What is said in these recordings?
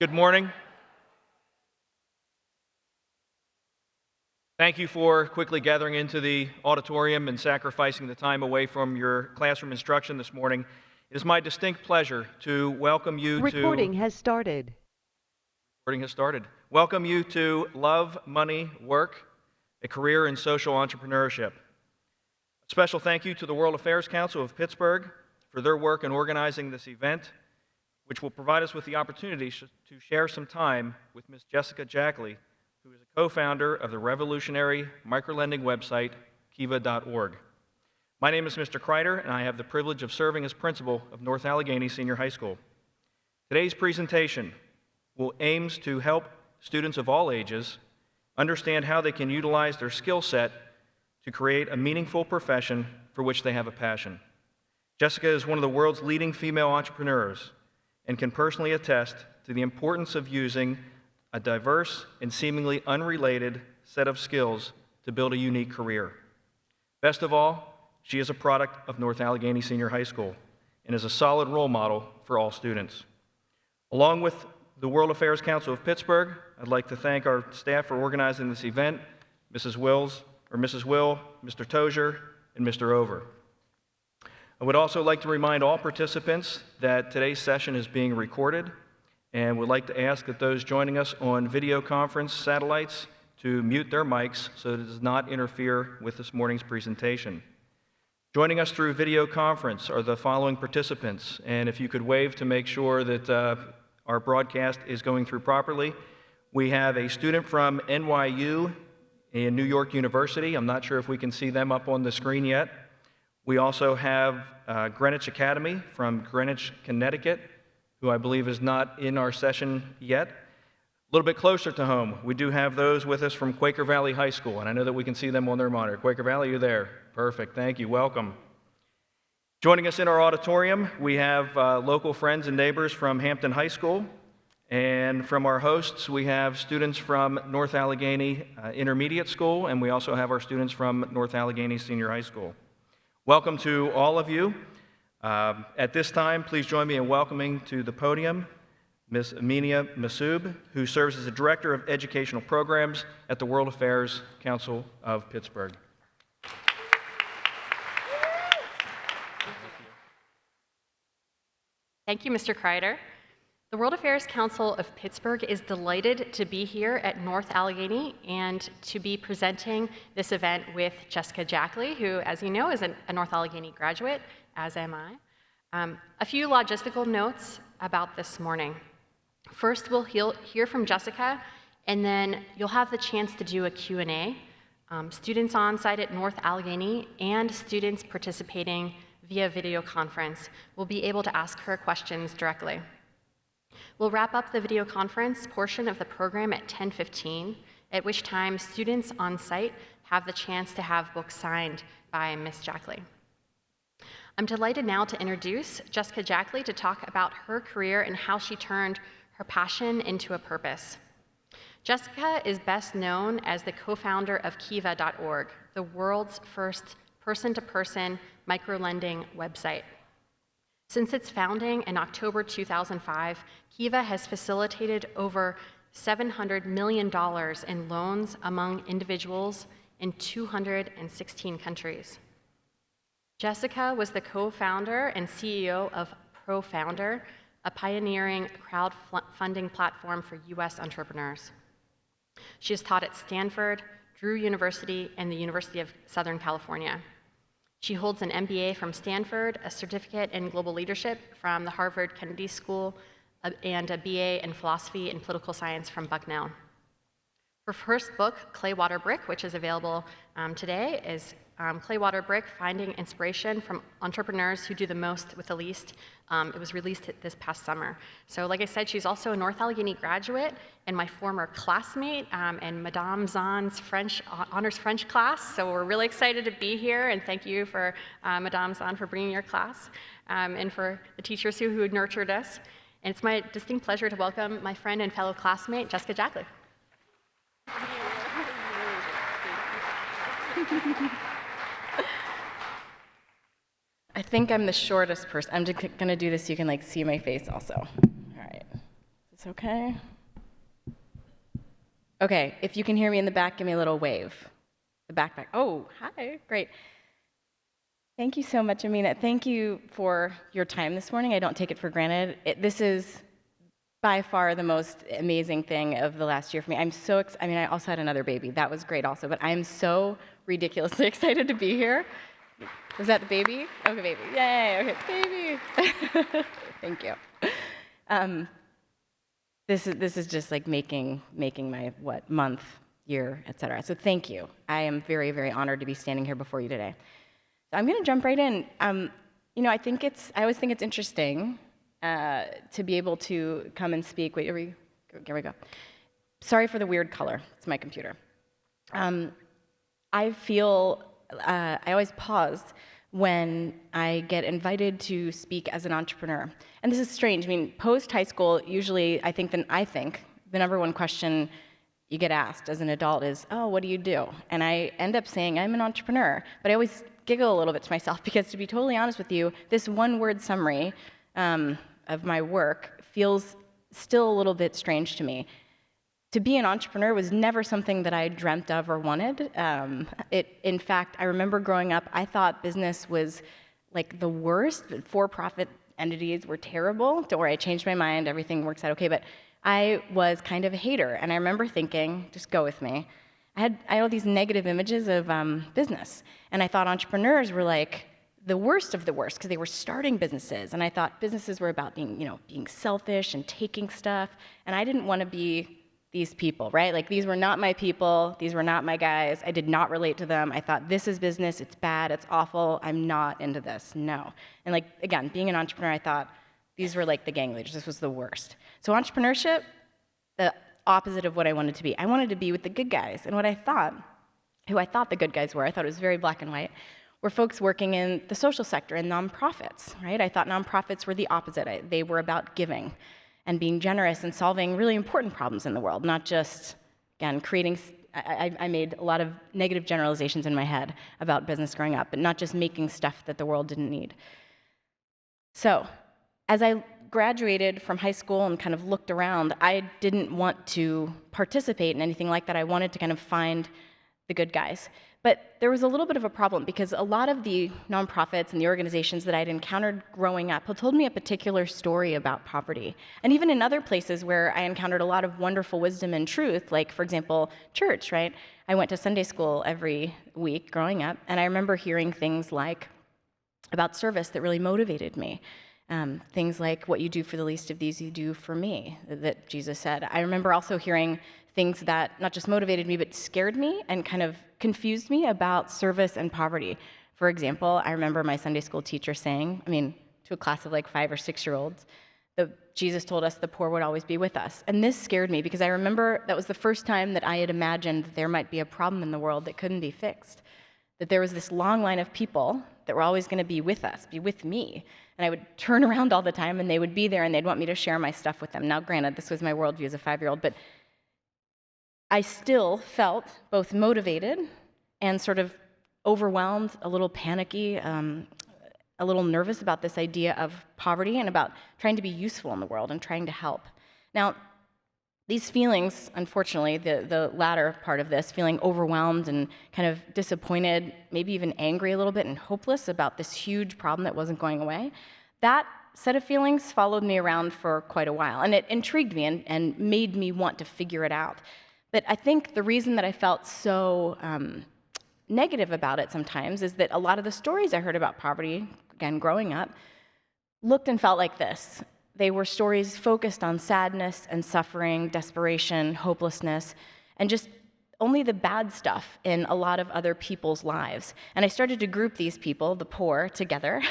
Good morning. Thank you for quickly gathering into the auditorium and sacrificing the time away from your classroom instruction this morning. It is my distinct pleasure to welcome you Recording has started. Welcome you to Love, Money, Work, a career in social entrepreneurship. A special thank you to the World Affairs Council of Pittsburgh for their work in organizing this event, which will provide us with the opportunity to share some time with Ms. Jessica Jackley, who is a co-founder of the revolutionary microlending website, kiva.org. My name is Mr. Kreider, and I have the privilege of serving as principal of North Allegheny Senior High School. Today's presentation aims to help students of all ages understand how they can utilize their skill set to create a meaningful profession for which they have a passion. Jessica is one of the world's leading female entrepreneurs and can personally attest to the importance of using a diverse and seemingly unrelated set of skills to build a unique career. Best of all, she is a product of North Allegheny Senior High School and is a solid role model for all students. Along with the World Affairs Council of Pittsburgh, I'd like to thank our staff for organizing this event, Mrs. Will, Mr. Tozier, and Mr. Over. I would also like to remind all participants that today's session is being recorded, and would like to ask that those joining us on video conference satellites to mute their mics so that it does not interfere with this morning's presentation. Joining us through video conference are the following participants, and if you could wave to make sure that our broadcast is going through properly. We have a student from NYU and New York University. I'm not sure if we can see them up on the screen yet. We also have Greenwich Academy from Greenwich, Connecticut, who I believe is not in our session yet. A little bit closer to home, we do have those with us from Quaker Valley High School, and I know that we can see them on their monitor. Quaker Valley, you're there. Perfect, thank you, welcome. Joining us in our auditorium, we have local friends and neighbors from Hampton High School, and from our hosts, we have students from North Allegheny Intermediate School, and we also have our students from North Allegheny Senior High School. Welcome to all of you. At this time, please join me in welcoming to the podium Ms. Aminia Massoub, who serves as the Director of Educational Programs at the World Affairs Council of Pittsburgh. Thank you, Mr. Kreider. The World Affairs Council of Pittsburgh is delighted to be here at North Allegheny and to be presenting this event with Jessica Jackley, who, as you know, is a North Allegheny graduate, as am I. A few logistical notes about this morning. First, we'll hear from Jessica, and then you'll have the chance to do a Q&A. Students on site at North Allegheny and students participating via video conference will be able to ask her questions directly. We'll wrap up the video conference portion of the program at 10:15, at which time students on site have the chance to have books signed by Ms. Jackley. I'm delighted now to introduce Jessica Jackley to talk about her career and how she turned her passion into a purpose. Jessica is best known as the co-founder of kiva.org, the world's first person-to-person microlending website. Since its founding in October 2005, Kiva has facilitated over $700 million in loans among individuals in 216 countries. Jessica was the co-founder and CEO of ProFounder, a pioneering crowdfunding platform for U.S. entrepreneurs. She has taught at Stanford, Drew University, and the University of Southern California. She holds an MBA from Stanford, a certificate in global leadership from the Harvard Kennedy School, and a BA in philosophy and political science from Bucknell. Her first book, Clay, Water, Brick, which is available today, is Clay, Water, Brick, Finding Inspiration from Entrepreneurs Who Do the Most with the Least. It was released this past summer. So like I said, she's also a North Allegheny graduate and my former classmate in Madame Zahn's honors French class. So we're really excited to be here, and thank you for Madame Zahn for bringing your class and for the teachers who nurtured us. And it's my distinct pleasure to welcome my friend and fellow classmate, Jessica Jackley. I think I'm the shortest person. I'm just gonna do this so you can see my face also. All right. It's okay. Okay, if you can hear me in the back, give me a little wave. The backpack. Oh, hi, great. Thank you so much, Amina. Thank you for your time this morning. I don't take it for granted. This is by far the most amazing thing of the last year for me. I'm so I also had another baby. That was great also, but I'm so ridiculously excited to be here. Was that the baby? Okay, baby. Yay, okay, baby. Thank you. This is just like making my month, year, etc. So thank you. I am very, very honored to be standing here before you today. So I'm going to jump right in. I always think it's interesting to be able to come and speak. Wait, here we go. Sorry for the weird color. It's my computer. I always pause when I get invited to speak as an entrepreneur. And this is strange. I mean, post-high school, usually I think the number one question you get asked as an adult is, oh, what do you do? And I end up saying, I'm an entrepreneur. But I always giggle a little bit to myself because, to be totally honest with you, this one-word summary of my work feels still a little bit strange to me. To be an entrepreneur was never something that I dreamt of or wanted. In fact, I remember growing up, I thought business was like the worst. For-profit entities were terrible. Don't worry, I changed my mind. Everything works out okay. But I was kind of a hater. And I remember thinking, just go with me. I had all these negative images of business. And I thought entrepreneurs were like the worst of the worst because they were starting businesses. And I thought businesses were about being selfish and taking stuff. And I didn't want to be these people, right? Like, these were not my people. These were not my guys. I did not relate to them. I thought, this is business. It's bad. It's awful. I'm not into this. No. And again, being an entrepreneur, I thought these were like the gang leaders. This was the worst. So entrepreneurship, the opposite of what I wanted to be. I wanted to be with the good guys. And who I thought the good guys were, I thought it was very black and white, were folks working in the social sector and nonprofits, right? I thought nonprofits were the opposite. They were about giving and being generous and solving really important problems in the world, not just, again, creating. I made a lot of negative generalizations in my head about business growing up, but not just making stuff that the world didn't need. So, as I graduated from high school and kind of looked around, I didn't want to participate in anything like that. I wanted to kind of find the good guys. But there was a little bit of a problem because a lot of the nonprofits and the organizations that I'd encountered growing up had told me a particular story about poverty. And even in other places where I encountered a lot of wonderful wisdom and truth, like, for example, church, right? I went to Sunday school every week growing up, and I remember hearing things like about service that really motivated me. Things like, what you do for the least of these, you do for me, that Jesus said. I remember also hearing things that not just motivated me, but scared me and kind of confused me about service and poverty. For example, I remember my Sunday school teacher saying, to a class of like 5 or 6-year-olds, Jesus told us the poor would always be with us. And this scared me because I remember that was the first time that I had imagined that there might be a problem in the world that couldn't be fixed. That there was this long line of people that were always going to be with us, be with me. And I would turn around all the time and they would be there and they'd want me to share my stuff with them. Now, granted, this was my worldview as a 5-year-old, but I still felt both motivated and sort of overwhelmed, a little panicky, a little nervous about this idea of poverty and about trying to be useful in the world and trying to help. Now, these feelings, unfortunately, the latter part of this, feeling overwhelmed and kind of disappointed, maybe even angry a little bit and hopeless about this huge problem that wasn't going away, that set of feelings followed me around for quite a while. And it intrigued me and made me want to figure it out. But I think the reason that I felt so negative about it sometimes is that a lot of the stories I heard about poverty, again, growing up, looked and felt like this. They were stories focused on sadness and suffering, desperation, hopelessness, and just only the bad stuff in a lot of other people's lives. And I started to group these people, the poor, together,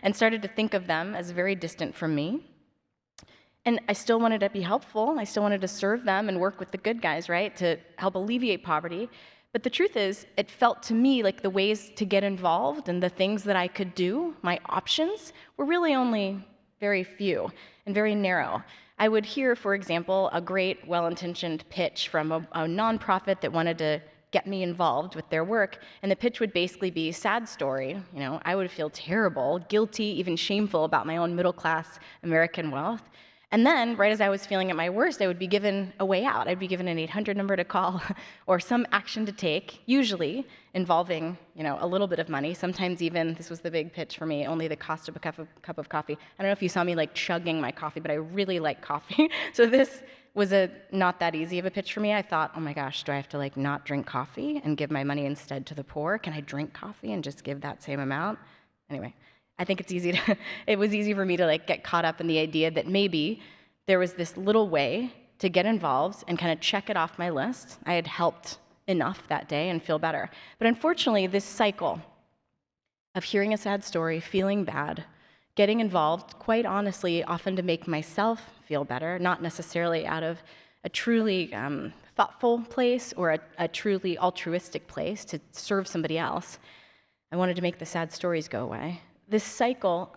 and started to think of them as very distant from me. And I still wanted to be helpful. I still wanted to serve them and work with the good guys, right, to help alleviate poverty. But the truth is, it felt to me like the ways to get involved and the things that I could do, my options, were really only very few and very narrow. I would hear, for example, a great, well-intentioned pitch from a nonprofit that wanted to get me involved with their work, and the pitch would basically be, sad story, I would feel terrible, guilty, even shameful about my own middle-class American wealth. And then, right as I was feeling at my worst, I would be given a way out. I'd be given an 800 number to call or some action to take, usually involving, a little bit of money. Sometimes even, this was the big pitch for me, only the cost of a cup of coffee. I don't know if you saw me like chugging my coffee, but I really like coffee. So this was a not that easy of a pitch for me. I thought, oh my gosh, do I have to like not drink coffee and give my money instead to the poor? Can I drink coffee and just give that same amount? Anyway, I think it was easy for me to like get caught up in the idea that maybe there was this little way to get involved and kind of check it off my list. I had helped enough that day and feel better. But unfortunately, this cycle of hearing a sad story, feeling bad, getting involved, quite honestly, often to make myself feel better, not necessarily out of a truly thoughtful place or a truly altruistic place to serve somebody else. I wanted to make the sad stories go away. This cycle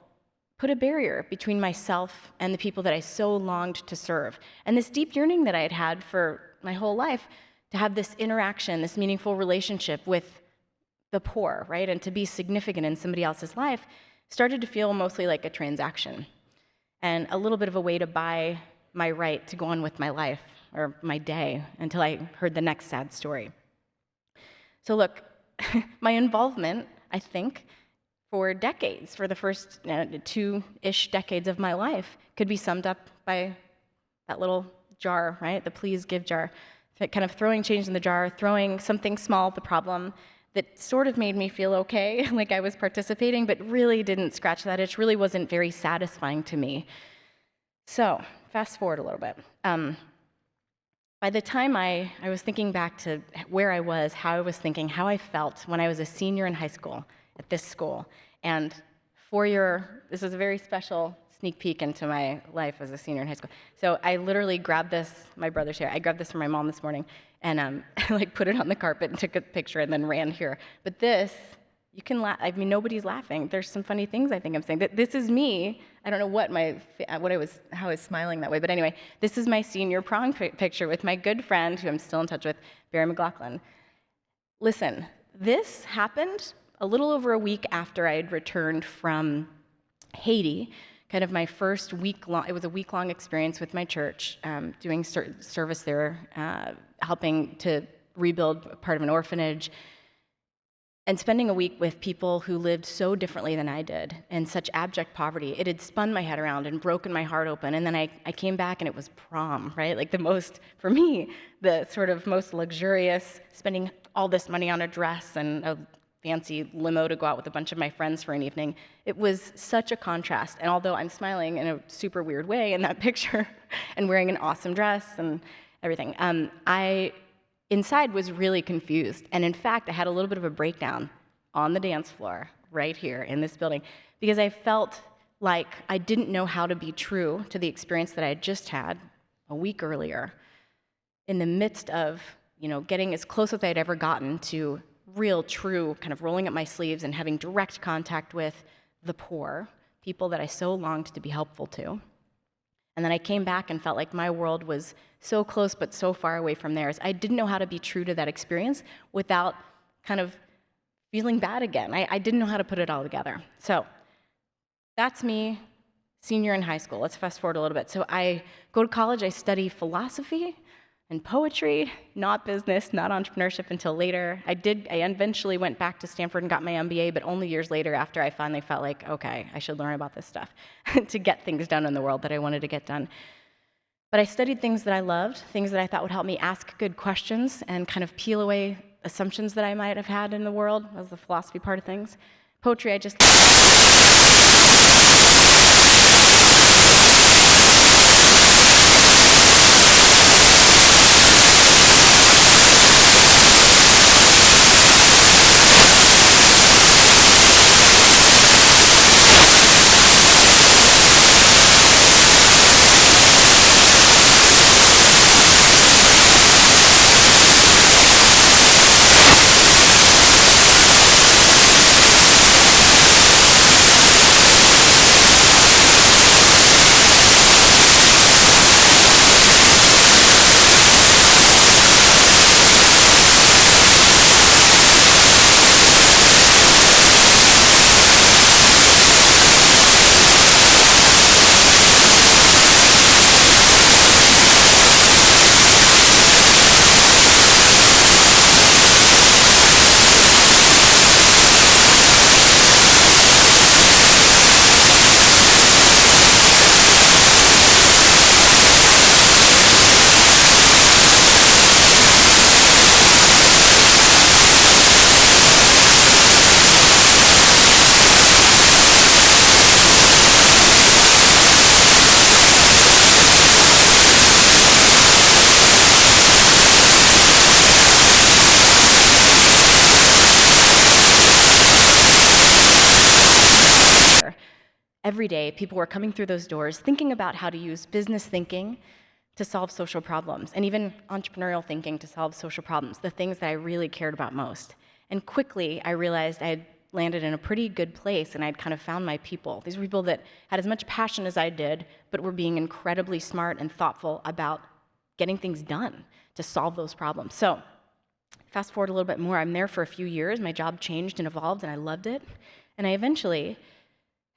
put a barrier between myself and the people that I so longed to serve. And this deep yearning that I had had for my whole life to have this interaction, this meaningful relationship with the poor, right? And to be significant in somebody else's life started to feel mostly like a transaction and a little bit of a way to buy my right to go on with my life or my day until I heard the next sad story. So, look, my involvement, I think, for decades, for the first two-ish decades of my life, could be summed up by that little jar, right? The please give jar. Kind of throwing change in the jar, throwing something small at the problem that sort of made me feel okay, like I was participating, but really didn't scratch that itch, really wasn't very satisfying to me. So, fast forward a little bit. By the time I was thinking back to where I was, how I was thinking, how I felt when I was a senior in high school at this school, and this is a very special sneak peek into my life as a senior in high school. So I literally grabbed this, my brother's here, I grabbed this from my mom this morning, and like put it on the carpet and took a picture and then ran here. But this, you can laugh. I mean, nobody's laughing. There's some funny things I think I'm saying. This is me. I don't know how I was smiling that way. But anyway, this is my senior prom picture with my good friend, who I'm still in touch with, Barry McLaughlin. Listen, this happened a little over a week after I had returned from Haiti, kind of my first week-long, it was a week-long experience with my church, doing service there, helping to rebuild part of an orphanage, and spending a week with people who lived so differently than I did in such abject poverty. It had spun my head around and broken my heart open. And then I came back and it was prom, right? Like for me, the sort of most luxurious, spending all this money on a dress and a fancy limo to go out with a bunch of my friends for an evening. It was such a contrast. And although I'm smiling in a super weird way in that picture and wearing an awesome dress and everything, I inside was really confused. And in fact, I had a little bit of a breakdown on the dance floor right here in this building because I felt like I didn't know how to be true to the experience that I had just had a week earlier in the midst of, getting as close as I'd ever gotten to real, true, kind of rolling up my sleeves and having direct contact with the poor, people that I so longed to be helpful to. And then I came back and felt like my world was so close but so far away from theirs. I didn't know how to be true to that experience without kind of feeling bad again. I didn't know how to put it all together. So that's me, senior in high school. Let's fast forward a little bit. So I go to college, I study philosophy and poetry, not business, not entrepreneurship until later. I eventually went back to Stanford and got my MBA, but only years later after I finally felt like, okay, I should learn about this stuff to get things done in the world that I wanted to get done. But I studied things that I loved, things that I thought would help me ask good questions and kind of peel away assumptions that I might have had in the world. That was the philosophy part of things. Poetry, I just every day, people were coming through those doors thinking about how to use business thinking to solve social problems, and even entrepreneurial thinking to solve social problems, the things that I really cared about most. And quickly, I realized I had landed in a pretty good place, and I'd kind of found my people. These were people that had as much passion as I did, but were being incredibly smart and thoughtful about getting things done to solve those problems. So fast forward a little bit more, I'm there for a few years. My job changed and evolved, and I loved it. And I eventually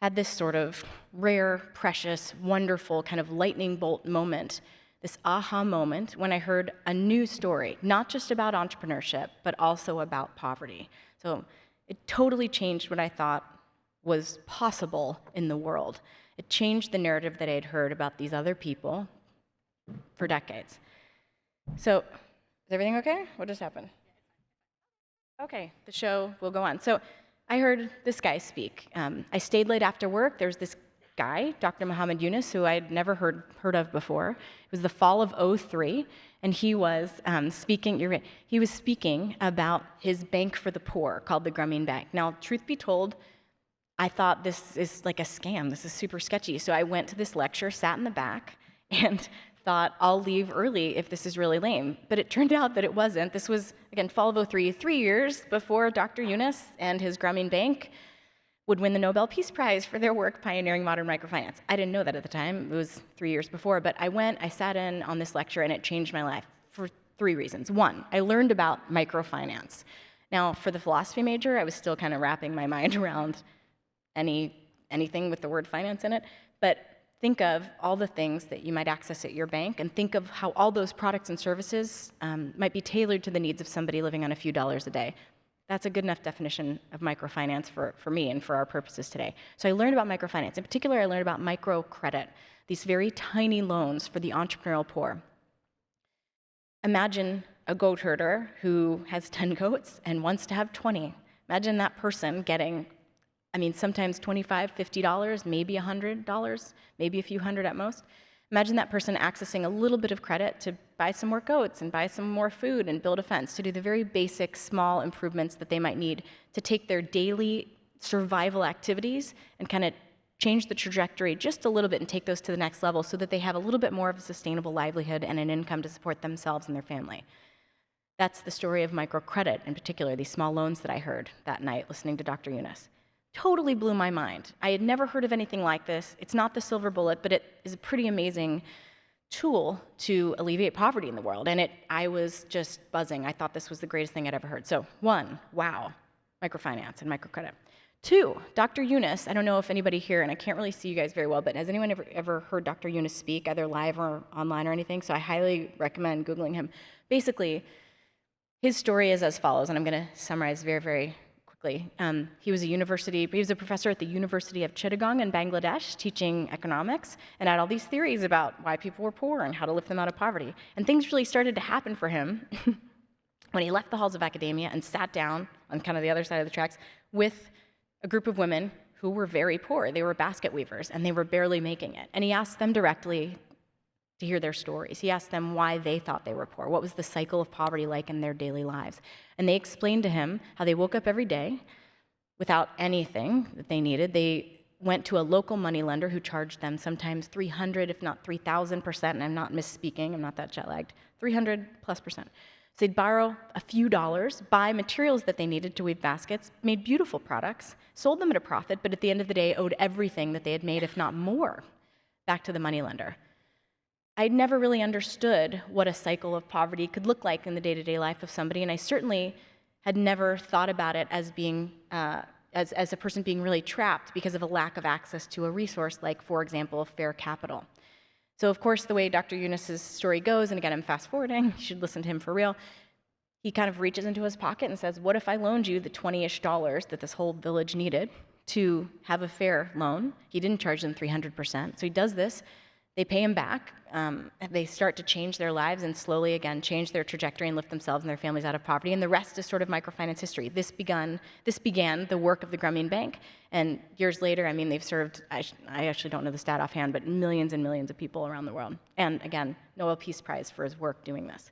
had this sort of rare, precious, wonderful kind of lightning bolt moment, this aha moment when I heard a new story, not just about entrepreneurship, but also about poverty. So it totally changed what I thought was possible in the world. It changed the narrative that I had heard about these other people for decades. So, is everything okay? What just happened? Okay, the show will go on. So I heard this guy speak. I stayed late after work. There's this guy, Dr. Muhammad Yunus, who I'd never heard of before. It was the fall of '03, and he was speaking. You're right. He was speaking about his bank for the poor called the Grameen Bank. Now, truth be told, I thought this is like a scam. This is super sketchy. So I went to this lecture, sat in the back, and thought, I'll leave early if this is really lame. But it turned out that it wasn't. This was, again, fall of '03, 3 years before Dr. Yunus and his Grameen Bank would win the Nobel Peace Prize for their work pioneering modern microfinance. I didn't know that at the time. It was 3 years before. But I sat in on this lecture, and it changed my life for 3 reasons. One, I learned about microfinance. Now, for the philosophy major, I was still kind of wrapping my mind around anything with the word finance in it. But think of all the things that you might access at your bank, and think of how all those products and services might be tailored to the needs of somebody living on a few dollars a day. That's a good enough definition of microfinance for me and for our purposes today. So I learned about microfinance. In particular, I learned about microcredit, these very tiny loans for the entrepreneurial poor. Imagine a goat herder who has 10 goats and wants to have 20. Imagine that person getting, sometimes $25, $50, maybe $100, maybe a few hundred at most. Imagine that person accessing a little bit of credit to buy some more goats and buy some more food and build a fence, to do the very basic small improvements that they might need to take their daily survival activities and kind of change the trajectory just a little bit and take those to the next level so that they have a little bit more of a sustainable livelihood and an income to support themselves and their family. That's the story of microcredit in particular, these small loans that I heard that night listening to Dr. Yunus. Totally blew my mind. I had never heard of anything like this. It's not the silver bullet, but it is a pretty amazing tool to alleviate poverty in the world. And I was just buzzing. I thought this was the greatest thing I'd ever heard. So 1, wow, microfinance and microcredit. 2, Dr. Yunus. I don't know if anybody here, and I can't really see you guys very well, but has anyone ever heard Dr. Yunus speak, either live or online or anything? So I highly recommend Googling him. Basically, his story is as follows, and I'm going to summarize very, very quickly. He was a professor at the University of Chittagong in Bangladesh, teaching economics, and had all these theories about why people were poor and how to lift them out of poverty. And things really started to happen for him when he left the halls of academia and sat down on kind of the other side of the tracks with a group of women who were very poor. They were basket weavers, and they were barely making it. And he asked them directly to hear their stories. He asked them why they thought they were poor. What was the cycle of poverty like in their daily lives? And they explained to him how they woke up every day without anything that they needed. They went to a local moneylender who charged them sometimes 300, if not 3,000%, and I'm not misspeaking, I'm not that jet-lagged, 300+%. So they'd borrow a few dollars, buy materials that they needed to weave baskets, made beautiful products, sold them at a profit, but at the end of the day owed everything that they had made, if not more, back to the moneylender. I'd never really understood what a cycle of poverty could look like in the day-to-day life of somebody, and I certainly had never thought about it as being as a person being really trapped because of a lack of access to a resource like, for example, fair capital. So, of course, the way Dr. Yunus's story goes, and again, I'm fast-forwarding, you should listen to him for real, he kind of reaches into his pocket and says, what if I loaned you the $20-ish that this whole village needed to have a fair loan? He didn't charge them 300%, so he does this. They pay him back. They start to change their lives and slowly, again, change their trajectory and lift themselves and their families out of poverty. And the rest is sort of microfinance history. This began the work of the Grameen Bank. And years later, they've served, I actually don't know the stat offhand, but millions and millions of people around the world. And again, Nobel Peace Prize for his work doing this.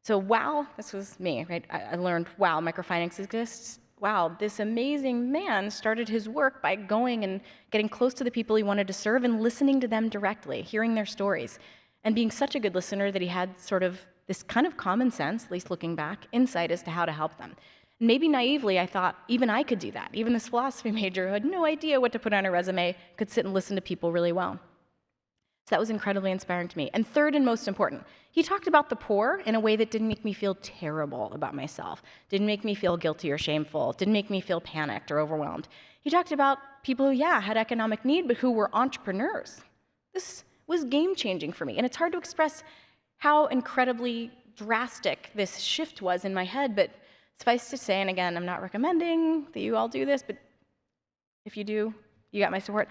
So wow, this was me, right? I learned, wow, microfinance exists. wow, this amazing man started his work by going and getting close to the people he wanted to serve and listening to them directly, hearing their stories, and being such a good listener that he had sort of this kind of common sense, at least looking back, insight as to how to help them. And maybe naively, I thought even I could do that. Even this philosophy major who had no idea what to put on a resume could sit and listen to people really well. So that was incredibly inspiring to me. And third and most important, he talked about the poor in a way that didn't make me feel terrible about myself, didn't make me feel guilty or shameful, didn't make me feel panicked or overwhelmed. He talked about people who, had economic need, but who were entrepreneurs. This was game-changing for me. And it's hard to express how incredibly drastic this shift was in my head, but suffice to say, and again, I'm not recommending that you all do this, but if you do, you got my support.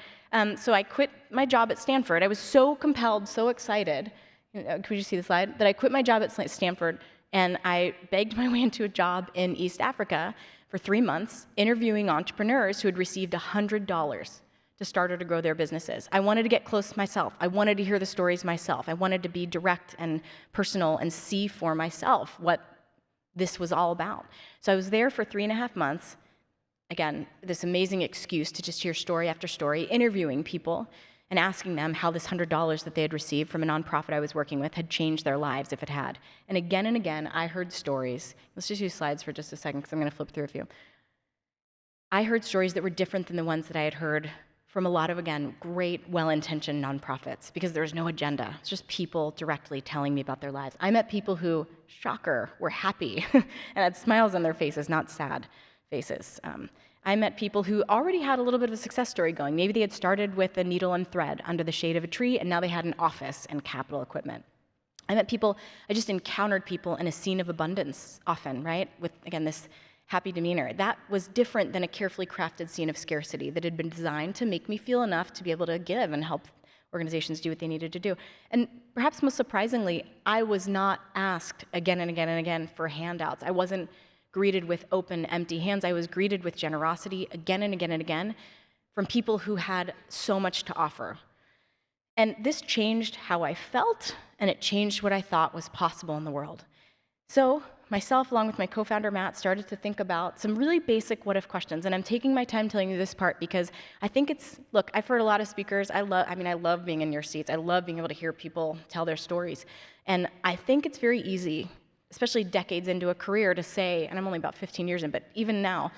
So I quit my job at Stanford. I was so compelled, so excited, could we just see the slide, that I quit my job at Stanford and I begged my way into a job in East Africa for 3 months, interviewing entrepreneurs who had received $100 to start or to grow their businesses. I wanted to get close myself. I wanted to hear the stories myself. I wanted to be direct and personal and see for myself what this was all about. So I was there for 3.5 months. Again, this amazing excuse to just hear story after story, interviewing people and asking them how this $100 that they had received from a nonprofit I was working with had changed their lives, if it had. And again, I heard stories. Let's just use slides for just a second, because I'm going to flip through a few. I heard stories that were different than the ones that I had heard from a lot of, again, great, well-intentioned nonprofits, because there was no agenda. It's just people directly telling me about their lives. I met people who, shocker, were happy and had smiles on their faces, not sad faces. I met people who already had a little bit of a success story going. Maybe they had started with a needle and thread under the shade of a tree, and now they had an office and capital equipment. I just encountered people in a scene of abundance often, right? With, again, this happy demeanor. That was different than a carefully crafted scene of scarcity that had been designed to make me feel enough to be able to give and help organizations do what they needed to do. And perhaps most surprisingly, I was not asked again and again and again for handouts. I wasn't greeted with open, empty hands. I was greeted with generosity again and again and again from people who had so much to offer. And this changed how I felt, and it changed what I thought was possible in the world. So myself, along with my co-founder, Matt, started to think about some really basic what-if questions. And I'm taking my time telling you this part because I think look, I've heard a lot of speakers. I love being in your seats. I love being able to hear people tell their stories. And I think it's very easy, especially decades into a career, to say, and I'm only about 15 years in, but even now,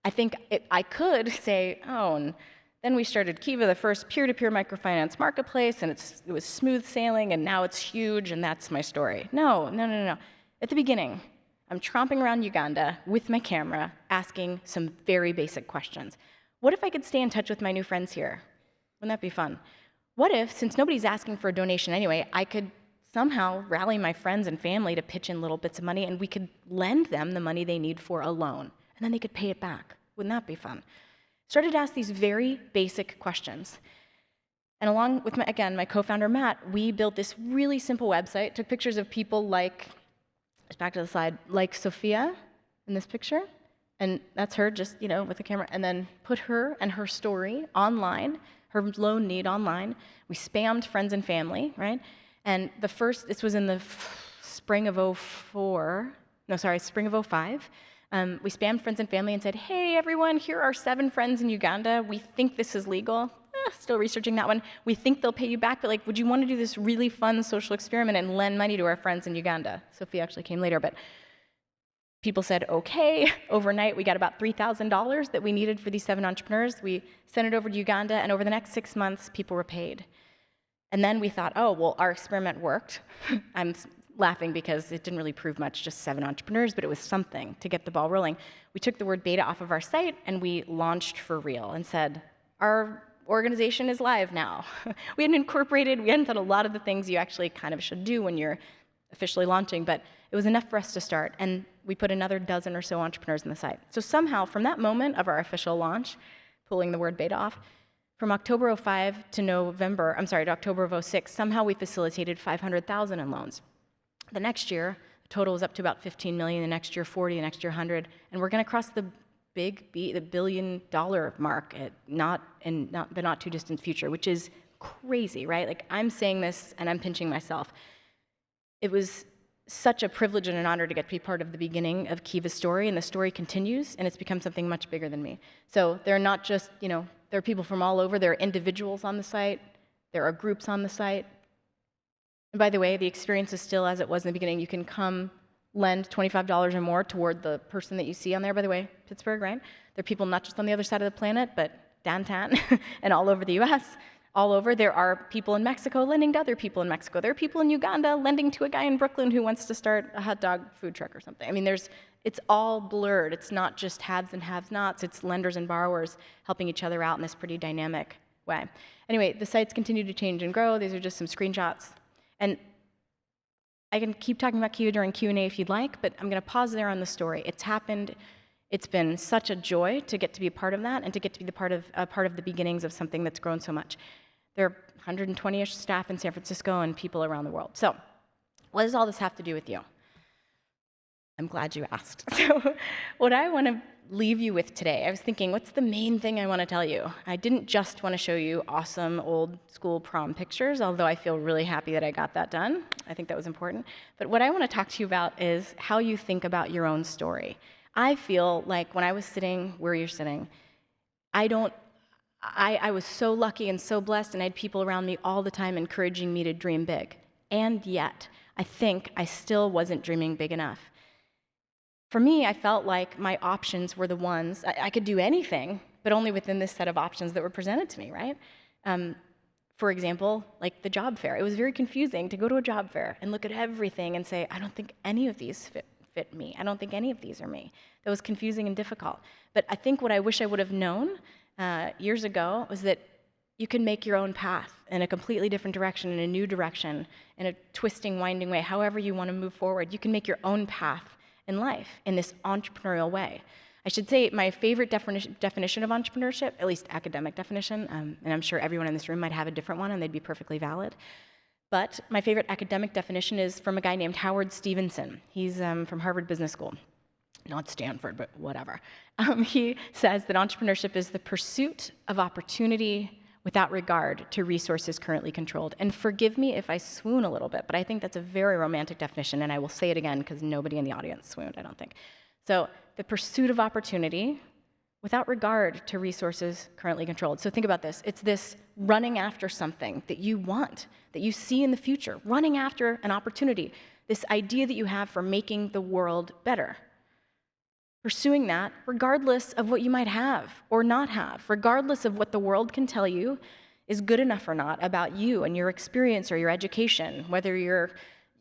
I think I could say, oh, and then we started Kiva, the first peer-to-peer microfinance marketplace, and it was smooth sailing, and now it's huge, and that's my story. No. At the beginning, I'm tromping around Uganda with my camera, asking some very basic questions. What if I could stay in touch with my new friends here? Wouldn't that be fun? What if, since nobody's asking for a donation anyway, I could somehow rally my friends and family to pitch in little bits of money, and we could lend them the money they need for a loan, and then they could pay it back? Wouldn't that be fun? Started to ask these very basic questions. And along with, my co-founder, Matt, we built this really simple website, took pictures of people like, back to the slide, like Sophia in this picture, and that's her just, with the camera, and then put her and her story online, her loan need online. We spammed friends and family, right? And this was in the spring of 2005. We spammed friends and family and said, hey, everyone, here are 7 friends in Uganda. We think this is legal. Still researching that one. We think they'll pay you back, but would you want to do this really fun social experiment and lend money to our friends in Uganda? Sophia actually came later, but people said, okay. Overnight, we got about $3,000 that we needed for these 7 entrepreneurs. We sent it over to Uganda, and over the next 6 months, people were paid. And then we thought, oh, well, our experiment worked. I'm laughing because it didn't really prove much, just 7 entrepreneurs, but it was something to get the ball rolling. We took the word beta off of our site, and we launched for real and said, our organization is live now. We hadn't done a lot of the things you actually kind of should do when you're officially launching, but it was enough for us to start, and we put another dozen or so entrepreneurs on the site. So somehow, from that moment of our official launch, pulling the word beta off, from October 2005 to October of 2006, somehow we facilitated 500,000 in loans. The next year, the total was up to about 15 million, the next year 40, the next year 100, and we're going to cross the $1 billion mark in the not too distant future, which is crazy, right? I'm saying this and I'm pinching myself. It was such a privilege and an honor to get to be part of the beginning of Kiva's story, and the story continues, and it's become something much bigger than me. So there are not just, there are people from all over, there are individuals on the site, there are groups on the site. And by the way, the experience is still as it was in the beginning. You can come lend $25 or more toward the person that you see on there, by the way, Pittsburgh, right? There are people not just on the other side of the planet, but downtown and all over the US. All over, there are people in Mexico lending to other people in Mexico. There are people in Uganda lending to a guy in Brooklyn who wants to start a hot dog food truck or something. I mean, it's all blurred. It's not just haves and have-nots. It's lenders and borrowers helping each other out in this pretty dynamic way. Anyway, the sites continue to change and grow. These are just some screenshots. And I can keep talking about Kiva during Q&A if you'd like, but I'm going to pause there on the story. It's happened. It's been such a joy to get to be a part of that and to get to be a part of the beginnings of something that's grown so much. There are 120-ish staff in San Francisco and people around the world. So what does all this have to do with you? I'm glad you asked. So what I want to leave you with today, I was thinking, what's the main thing I want to tell you? I didn't just want to show you awesome old school prom pictures, although I feel really happy that I got that done. I think that was important. But what I want to talk to you about is how you think about your own story. I feel like when I was sitting where you're sitting, I was so lucky and so blessed, and I had people around me all the time encouraging me to dream big. And yet, I think I still wasn't dreaming big enough. For me, I felt like my options were the ones, I could do anything, but only within this set of options that were presented to me, right? For example, like the job fair. It was very confusing to go to a job fair and look at everything and say, I don't think any of these fit me. I don't think any of these are me. That was confusing and difficult. But I think what I wish I would have known years ago was that you can make your own path in a completely different direction, in a new direction, in a twisting, winding way, however you want to move forward. You can make your own path in life in this entrepreneurial way. I should say my favorite definition of entrepreneurship, at least academic definition, and I'm sure everyone in this room might have a different one and they'd be perfectly valid, but my favorite academic definition is from a guy named Howard Stevenson. He's from Harvard Business School. Not Stanford, but whatever. He says that entrepreneurship is the pursuit of opportunity without regard to resources currently controlled. And forgive me if I swoon a little bit, but I think that's a very romantic definition, and I will say it again because nobody in the audience swooned, I don't think. So the pursuit of opportunity without regard to resources currently controlled. So think about this. It's this running after something that you want, that you see in the future, running after an opportunity, this idea that you have for making the world better. Pursuing that regardless of what you might have or not have, regardless of what the world can tell you is good enough or not about you and your experience or your education, whether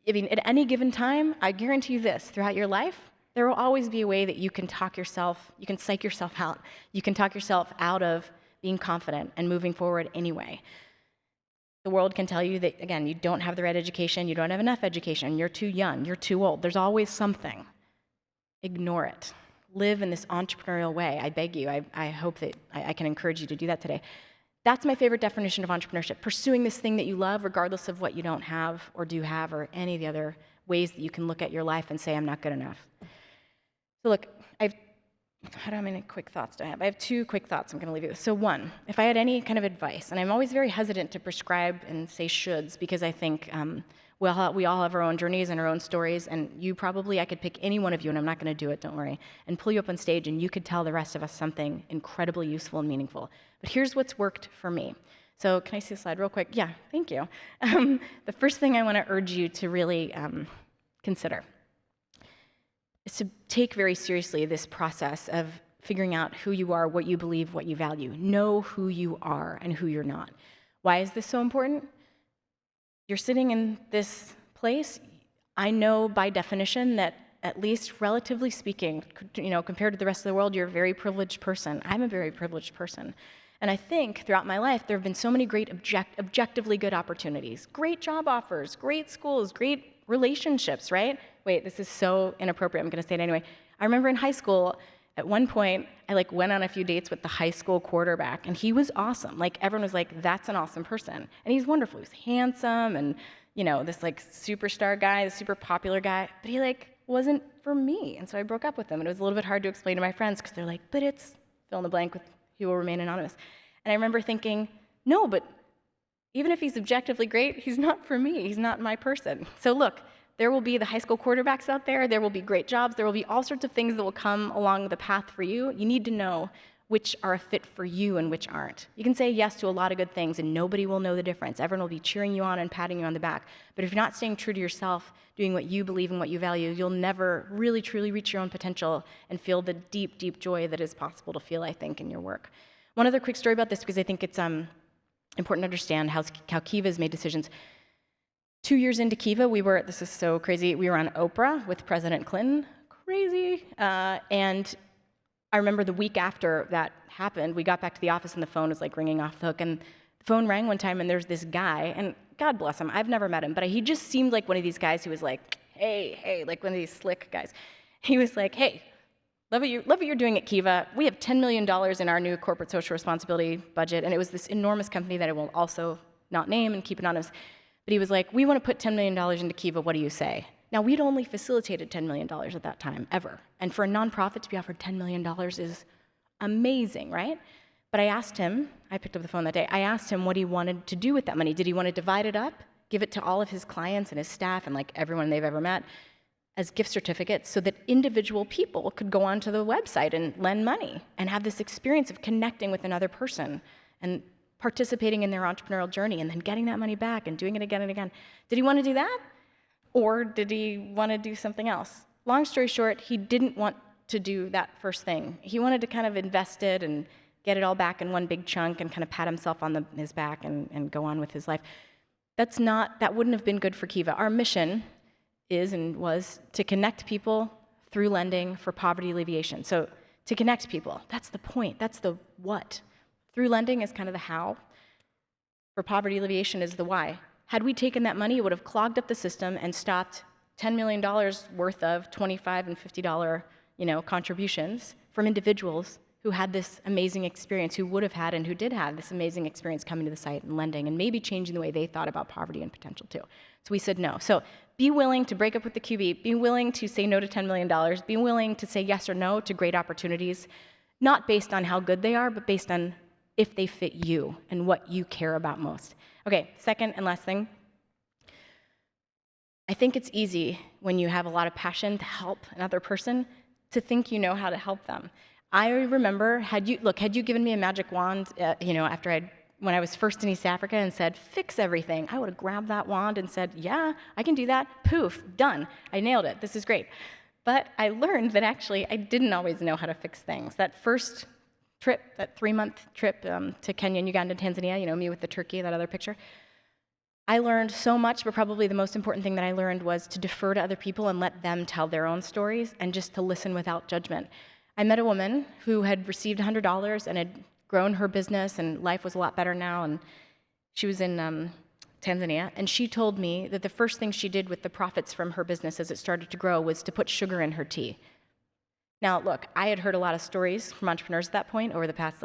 at any given time, I guarantee you this, throughout your life, there will always be a way that you can psych yourself out. You can talk yourself out of being confident and moving forward anyway. The world can tell you that, again, you don't have the right education, you don't have enough education, you're too young, you're too old. There's always something. Ignore it. Live in this entrepreneurial way. I beg you. I hope that I can encourage you to do that today. That's my favorite definition of entrepreneurship, pursuing this thing that you love regardless of what you don't have or do have or any of the other ways that you can look at your life and say, I'm not good enough. So look, how many quick thoughts do I have? I have 2 quick thoughts I'm going to leave you with. So one, if I had any kind of advice, and I'm always very hesitant to prescribe and say shoulds because I think we all have our own journeys and our own stories, and I could pick any one of you, and I'm not going to do it, don't worry, and pull you up on stage, and you could tell the rest of us something incredibly useful and meaningful. But here's what's worked for me. So can I see the slide real quick? Yeah, thank you. The first thing I want to urge you to really consider is to take very seriously this process of figuring out who you are, what you believe, what you value. Know who you are and who you're not. Why is this so important? You're sitting in this place. I know by definition that, at least relatively speaking, compared to the rest of the world, you're a very privileged person. I'm a very privileged person. And I think throughout my life, there have been so many great objectively good opportunities, great job offers, great schools, great relationships, right? Wait, this is so inappropriate. I'm going to say it anyway. I remember in high school, at one point, I went on a few dates with the high school quarterback, and he was awesome. Everyone was like, that's an awesome person. And he's wonderful. He was handsome and, this superstar guy, this super popular guy, but he wasn't for me. And so I broke up with him, and it was a little bit hard to explain to my friends because they're like, but it's fill in the blank with he will remain anonymous. And I remember thinking, no, but even if he's objectively great, he's not for me. He's not my person. So look, there will be the high school quarterbacks out there, there will be great jobs, there will be all sorts of things that will come along the path for you. You need to know which are a fit for you and which aren't. You can say yes to a lot of good things and nobody will know the difference. Everyone will be cheering you on and patting you on the back. But if you're not staying true to yourself, doing what you believe and what you value, you'll never really truly reach your own potential and feel the deep, deep joy that is possible to feel, I think, in your work. One other quick story about this, because I think it's important to understand how Kiva has made decisions. 2 years into Kiva, this is so crazy, we were on Oprah with President Clinton, crazy, and I remember the week after that happened, we got back to the office and the phone was like ringing off the hook, and the phone rang one time and there's this guy, and God bless him, I've never met him, but he just seemed like one of these guys who was like, hey, like one of these slick guys. He was like, hey, love what you're doing at Kiva. We have $10 million in our new corporate social responsibility budget, and it was this enormous company that I will also not name and keep anonymous. But he was like, we want to put $10 million into Kiva, what do you say? Now, we'd only facilitated $10 million at that time, ever. And for a nonprofit to be offered $10 million is amazing, right? But I asked him, I picked up the phone that day, I asked him what he wanted to do with that money. Did he want to divide it up, give it to all of his clients and his staff and like everyone they've ever met as gift certificates so that individual people could go onto the website and lend money and have this experience of connecting with another person and participating in their entrepreneurial journey and then getting that money back and doing it again and again? Did he want to do that? Or did he want to do something else? Long story short, he didn't want to do that first thing. He wanted to kind of invest it and get it all back in one big chunk and kind of pat himself on his back and go on with his life. That wouldn't have been good for Kiva. Our mission is and was to connect people through lending for poverty alleviation. So to connect people, that's the point, that's the what. Through lending is kind of the how. For poverty alleviation is the why. Had we taken that money, it would have clogged up the system and stopped $10 million worth of $25 and $50 contributions from individuals who had this amazing experience, who would have had and who did have this amazing experience coming to the site and lending and maybe changing the way they thought about poverty and potential too. So we said no. So be willing to break up with the QB, be willing to say no to $10 million, be willing to say yes or no to great opportunities, not based on how good they are, but based on if they fit you and what you care about most. Okay, second and last thing. I think it's easy when you have a lot of passion to help another person to think you know how to help them. I remember, had you given me a magic wand, when I was first in East Africa and said, fix everything, I would have grabbed that wand and said, yeah, I can do that, poof, done, I nailed it, this is great. But I learned that actually I didn't always know how to fix things. That first trip, that 3-month trip to Kenya and Uganda and Tanzania, me with the turkey, that other picture, I learned so much, but probably the most important thing that I learned was to defer to other people and let them tell their own stories and just to listen without judgment. I met a woman who had received $100 and had grown her business and life was a lot better now, and she was in Tanzania, and she told me that the first thing she did with the profits from her business as it started to grow was to put sugar in her tea. Now, look, I had heard a lot of stories from entrepreneurs at that point over the past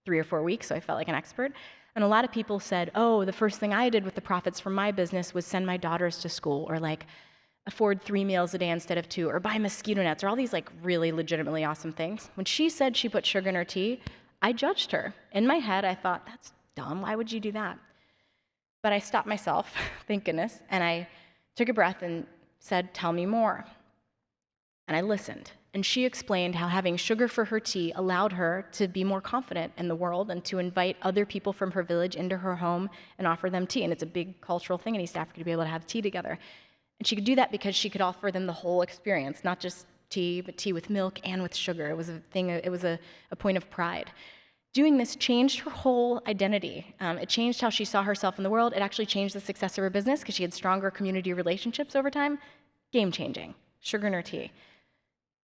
3 or 4 weeks, so I felt like an expert. And a lot of people said, oh, the first thing I did with the profits from my business was send my daughters to school, or afford 3 meals a day instead of 2, or buy mosquito nets, or all these really legitimately awesome things. When she said she put sugar in her tea, I judged her. In my head, I thought, that's dumb, why would you do that? But I stopped myself, thank goodness, and I took a breath and said, tell me more. And I listened. And she explained how having sugar for her tea allowed her to be more confident in the world and to invite other people from her village into her home and offer them tea. And it's a big cultural thing in East Africa to be able to have tea together. And she could do that because she could offer them the whole experience, not just tea, but tea with milk and with sugar. It was a point of pride. Doing this changed her whole identity. It changed how she saw herself in the world. It actually changed the success of her business because she had stronger community relationships over time. Game-changing. Sugar in her tea.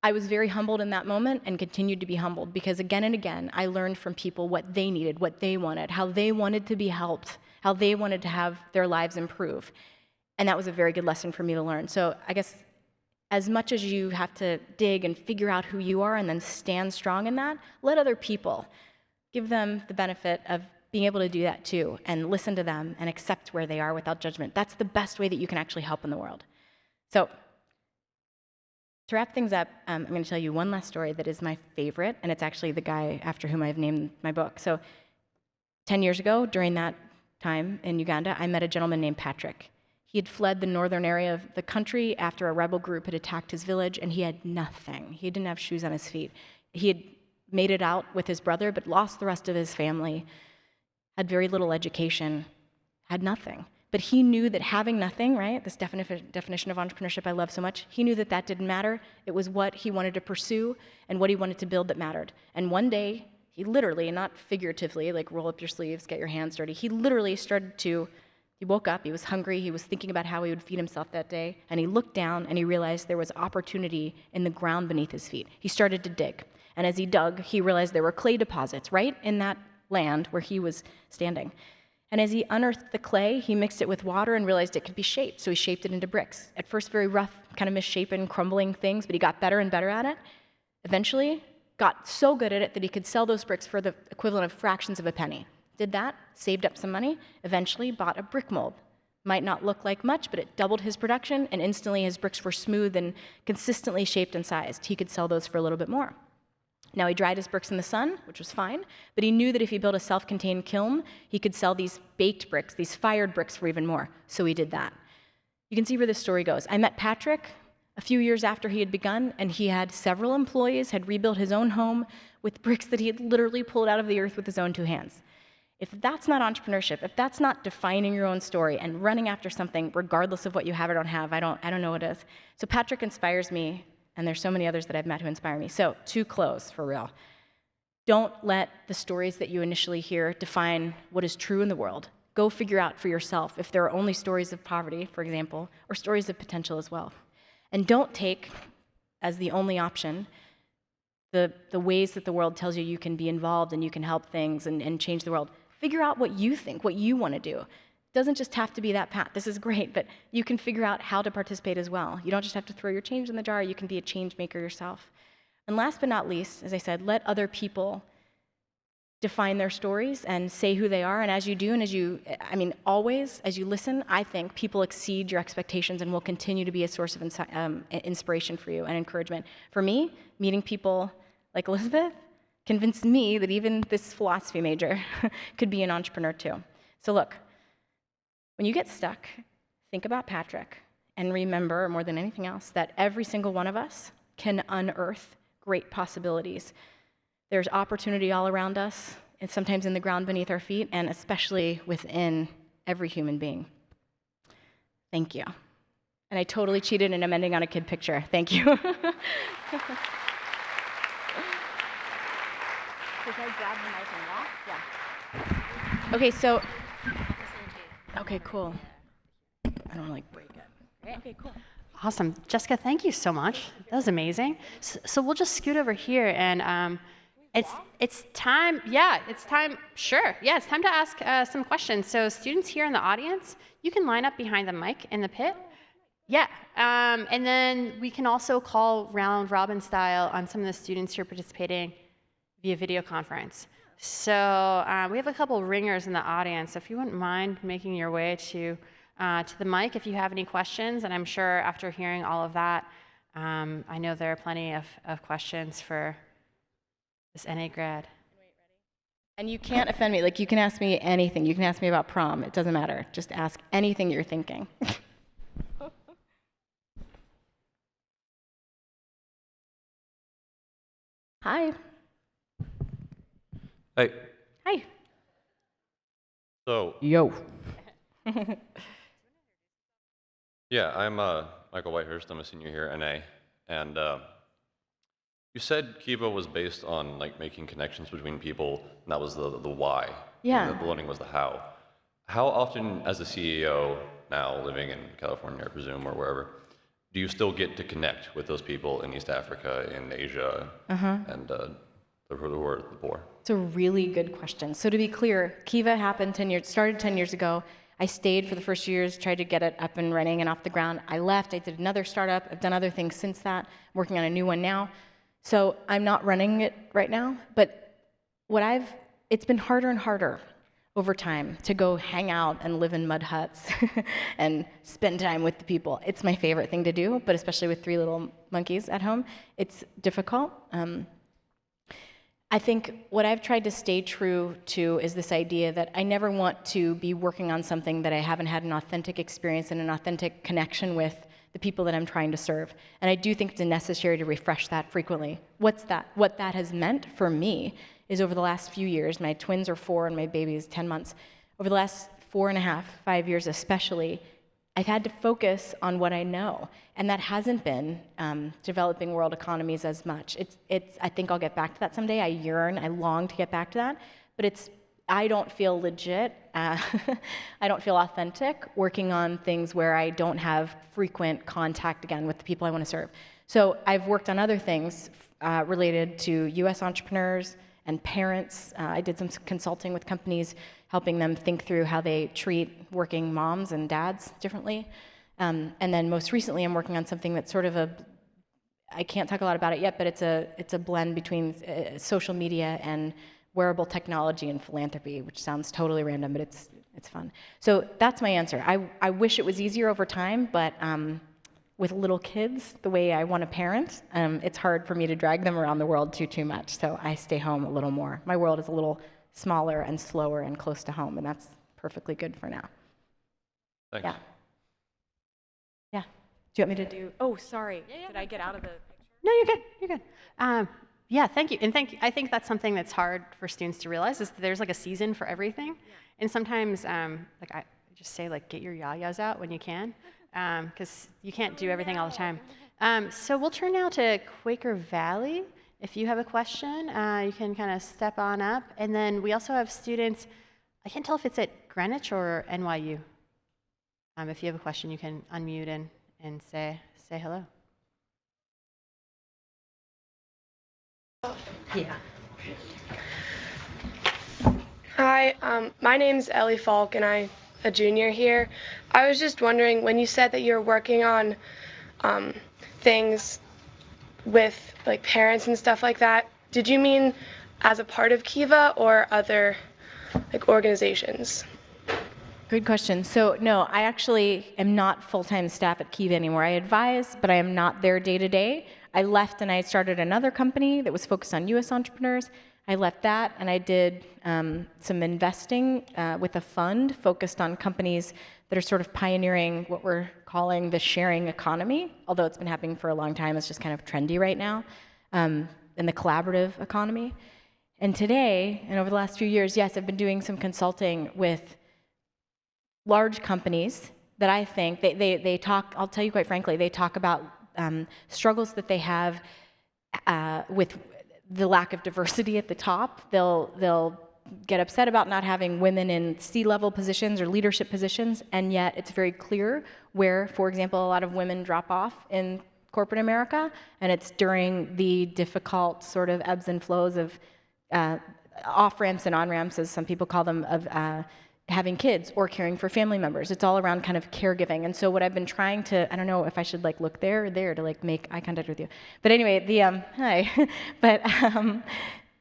I was very humbled in that moment and continued to be humbled because again and again, I learned from people what they needed, what they wanted, how they wanted to be helped, how they wanted to have their lives improve. And that was a very good lesson for me to learn. So I guess as much as you have to dig and figure out who you are and then stand strong in that, let other people, give them the benefit of being able to do that too and listen to them and accept where they are without judgment. That's the best way that you can actually help in the world. So to wrap things up, I'm going to tell you one last story that is my favorite, and it's actually the guy after whom I've named my book. So 10 years ago, during that time in Uganda, I met a gentleman named Patrick. He had fled the northern area of the country after a rebel group had attacked his village, and he had nothing. He didn't have shoes on his feet. He had made it out with his brother, but lost the rest of his family, had very little education, had nothing. But he knew that having nothing, right, this definition of entrepreneurship I love so much, he knew that that didn't matter. It was what he wanted to pursue and what he wanted to build that mattered. And one day, he literally, not figuratively, like roll up your sleeves, get your hands dirty, he literally started to, he woke up, he was hungry, he was thinking about how he would feed himself that day, and he looked down and he realized there was opportunity in the ground beneath his feet. He started to dig. And as he dug, he realized there were clay deposits right in that land where he was standing. And as he unearthed the clay, he mixed it with water and realized it could be shaped. So he shaped it into bricks. At first, very rough, kind of misshapen, crumbling things, but he got better and better at it. Eventually, got so good at it that he could sell those bricks for the equivalent of fractions of a penny. Did that, saved up some money, eventually bought a brick mold. Might not look like much, but it doubled his production, and instantly his bricks were smooth and consistently shaped and sized. He could sell those for a little bit more. Now, he dried his bricks in the sun, which was fine, but he knew that if he built a self-contained kiln, he could sell these baked bricks, these fired bricks, for even more. So he did that. You can see where this story goes. I met Patrick a few years after he had begun, and he had several employees, had rebuilt his own home with bricks that he had literally pulled out of the earth with his own two hands. If that's not entrepreneurship, if that's not defining your own story and running after something regardless of what you have or don't have, I don't know what is. So Patrick inspires me, and there's so many others that I've met who inspire me. So to close, for real, don't let the stories that you initially hear define what is true in the world. Go figure out for yourself if there are only stories of poverty, for example, or stories of potential as well. And don't take as the only option the ways that the world tells you you can be involved and you can help things and change the world. Figure out what you think, what you want to do. It doesn't just have to be that path. This is great, but you can figure out how to participate as well. You don't just have to throw your change in the jar. You can be a change maker yourself. And last but not least, as I said, let other people define their stories and say who they are. And as you do, and always, as you listen, I think people exceed your expectations and will continue to be a source of inspiration for you and encouragement. For me, meeting people like Elizabeth convinced me that even this philosophy major could be an entrepreneur too. So look, when you get stuck, think about Patrick and remember, more than anything else, that every single one of us can unearth great possibilities. There's opportunity all around us, and sometimes in the ground beneath our feet, and especially within every human being. Thank you. And I totally cheated, and I'm ending on a kid picture. Thank you. Did I grab the mic and walk? Yeah. Okay, so. Okay, cool. I don't like break it. Okay, cool. Awesome. Jessica, thank you so much. That was amazing. So we'll just scoot over here, and it's time. Yeah, it's time. Sure. Yeah, it's time to ask some questions. So students here in the audience, you can line up behind the mic in the pit. Yeah, and then we can also call round robin style on some of the students who are participating via video conference. So we have a couple ringers in the audience. So if you wouldn't mind making your way to the mic if you have any questions, and I'm sure after hearing all of that, I know there are plenty of questions for this NA grad. And you can't offend me. Like, you can ask me anything. You can ask me about prom. It doesn't matter. Just ask anything you're thinking. Hi. Hey. Hi. So, Yo. yeah, I'm Michael Whitehurst. I'm a senior here at NA. And you said Kiva was based on like making connections between people, and that was the why. Yeah. And the learning was the how. How often, as a CEO now living in California, I presume, or wherever, do you still get to connect with those people in East Africa, in Asia, and the poor? It's a really good question. So to be clear, Kiva started 10 years ago. I stayed for the first years, tried to get it up and running and off the ground. I left, I did another startup. I've done other things since that. I'm working on a new one now. So I'm not running it right now, but it's been harder and harder over time to go hang out and live in mud huts and spend time with the people. It's my favorite thing to do, but especially with 3 little monkeys at home, it's difficult. I think what I've tried to stay true to is this idea that I never want to be working on something that I haven't had an authentic experience and an authentic connection with the people that I'm trying to serve. And I do think it's necessary to refresh that frequently. What that has meant for me is over the last few years, my twins are 4 and my baby is 10 months, over the last 4.5, 5 years especially, I've had to focus on what I know, and that hasn't been developing world economies as much. I think I'll get back to that someday. I long to get back to that, but I don't feel legit, I don't feel authentic working on things where I don't have frequent contact again with the people I want to serve. So I've worked on other things related to US entrepreneurs and parents. I did some consulting with companies, helping them think through how they treat working moms and dads differently. And then most recently, I'm working on something that's sort of I can't talk a lot about it yet, but it's a blend between social media and wearable technology and philanthropy, which sounds totally random, but it's fun. So that's my answer. I wish it was easier over time, but with little kids, the way I want to parent, it's hard for me to drag them around the world too much, so I stay home a little more. My world is a little smaller and slower and close to home, and that's perfectly good for now. Thanks. Yeah. Do you want me to do? Oh, sorry. Did I get out of the picture? No, you're good. You're good. Yeah, thank you. And I think that's something that's hard for students to realize is that there's like a season for everything. Yeah. And sometimes, like I just say, like, get your yayas out when you can, because you can't do everything all the time. So we'll turn now to Quaker Valley. If you have a question, you can kind of step on up. And then we also have students, I can't tell if it's at Greenwich or NYU. If you have a question, you can unmute and say hello. Yeah. Hi, my name's Ellie Falk, and I'm a junior here. I was just wondering, when you said that you're working on things with like parents and stuff like that, did you mean as a part of Kiva or other like organizations? Good question. So no, I actually am not full-time staff at Kiva anymore. I advise, but I am not there day to day. I left and I started another company that was focused on US entrepreneurs. I left that and I did some investing with a fund focused on companies that are sort of pioneering what we're calling the sharing economy, although it's been happening for a long time. It's just kind of trendy right now, in the collaborative economy. And today, and over the last few years, yes, I've been doing some consulting with large companies that I think, they talk, I'll tell you quite frankly, they talk about struggles that they have with the lack of diversity at the top. They'll get upset about not having women in C-level positions or leadership positions, and yet it's very clear where, for example, a lot of women drop off in corporate America, and it's during the difficult sort of ebbs and flows of off-ramps and on-ramps, as some people call them, of having kids or caring for family members. It's all around kind of caregiving. And so what I've been trying to, I don't know if I should like look there or there to like make eye contact with you. But anyway, hi. But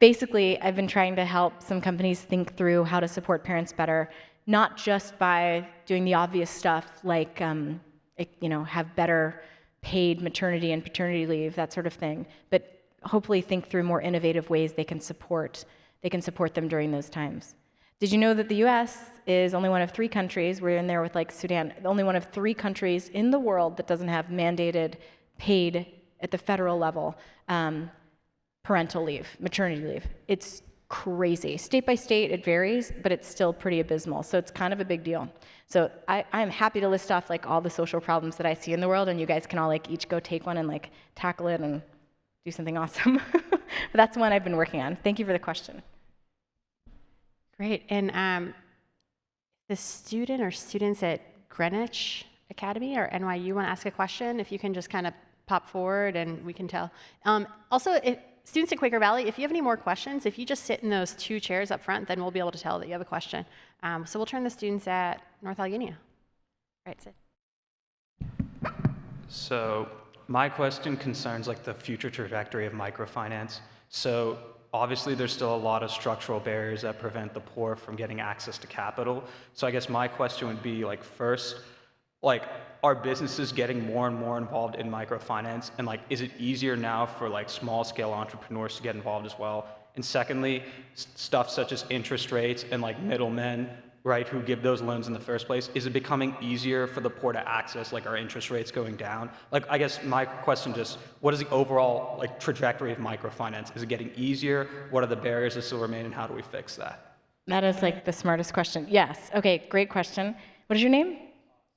basically, I've been trying to help some companies think through how to support parents better, not just by doing the obvious stuff like, have better paid maternity and paternity leave, that sort of thing, but hopefully think through more innovative ways they can support them during those times. Did you know that the US is only one of 3 countries, we're in there with like Sudan, only one of 3 countries in the world that doesn't have mandated, paid at the federal level, parental leave, maternity leave. It's crazy. State by state, it varies, but it's still pretty abysmal. So it's kind of a big deal. So I'm happy to list off like all the social problems that I see in the world, and you guys can all like each go take one and like tackle it and do something awesome. But that's one I've been working on. Thank you for the question. Great. And the student or students at Greenwich Academy or NYU want to ask a question, if you can just kind of pop forward and we can tell. Also, students at Quaker Valley, if you have any more questions, if you just sit in those 2 chairs up front, then we'll be able to tell that you have a question. So we'll turn the students at North Allegheny. All right, Sid. So my question concerns like the future trajectory of microfinance. So obviously there's still a lot of structural barriers that prevent the poor from getting access to capital. So I guess my question would be like, first, like, are businesses getting more and more involved in microfinance? And like, is it easier now for like small scale entrepreneurs to get involved as well? And secondly, stuff such as interest rates and like middlemen, right, who give those loans in the first place, is it becoming easier for the poor to access, like, our interest rates going down? Like, I guess my question just, what is the overall, like, trajectory of microfinance? Is it getting easier? What are the barriers that still remain, and how do we fix that? That is like the smartest question. Yes. Okay, great question. What is your name?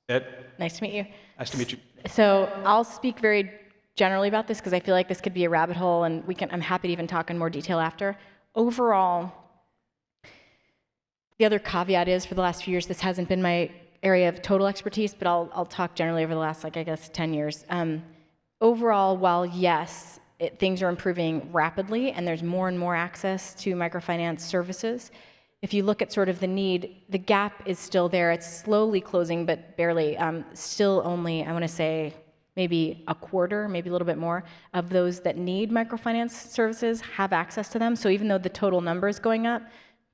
Ed, Nice to meet you. nice to meet you. So I'll speak very generally about this because I feel like this could be a rabbit hole, and I'm happy to even talk in more detail after. Overall, the other caveat is, for the last few years, this hasn't been my area of total expertise, but I'll talk generally over the last, like, I guess, 10 years. Overall, while yes, things are improving rapidly and there's more and more access to microfinance services, if you look at sort of the need, the gap is still there. It's slowly closing, but barely. Still only, I want to say, maybe a quarter, maybe a little bit more, of those that need microfinance services have access to them. So even though the total number is going up,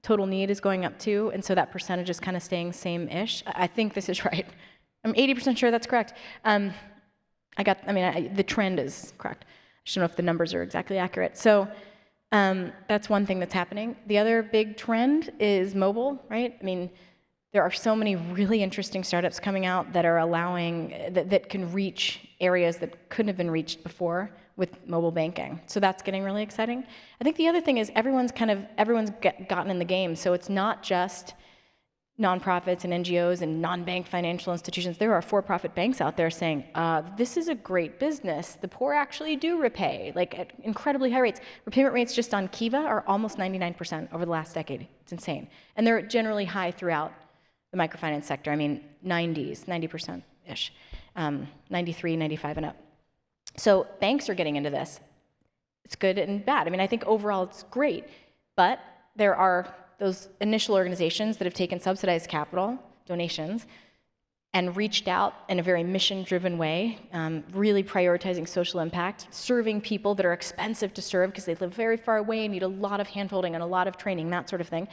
total need is going up too, and so that percentage is kind of staying same-ish. I think this is right. I'm 80% sure that's correct. The trend is correct. I just don't know if the numbers are exactly accurate. So that's one thing that's happening. The other big trend is mobile, right? I mean, there are so many really interesting startups coming out that are allowing, that can reach areas that couldn't have been reached before with mobile banking. So that's getting really exciting. I think the other thing is everyone's gotten in the game. So it's not just nonprofits and NGOs and non-bank financial institutions. There are for-profit banks out there saying, this is a great business. The poor actually do repay, like, at incredibly high rates. Repayment rates just on Kiva are almost 99% over the last decade. It's insane. And they're generally high throughout the microfinance sector. I mean, 90%-ish, 93, 95 and up. So banks are getting into this. It's good and bad. I mean, I think overall it's great, but there are those initial organizations that have taken subsidized capital, donations, and reached out in a very mission-driven way, really prioritizing social impact, serving people that are expensive to serve because they live very far away and need a lot of handholding and a lot of training, that sort of thing.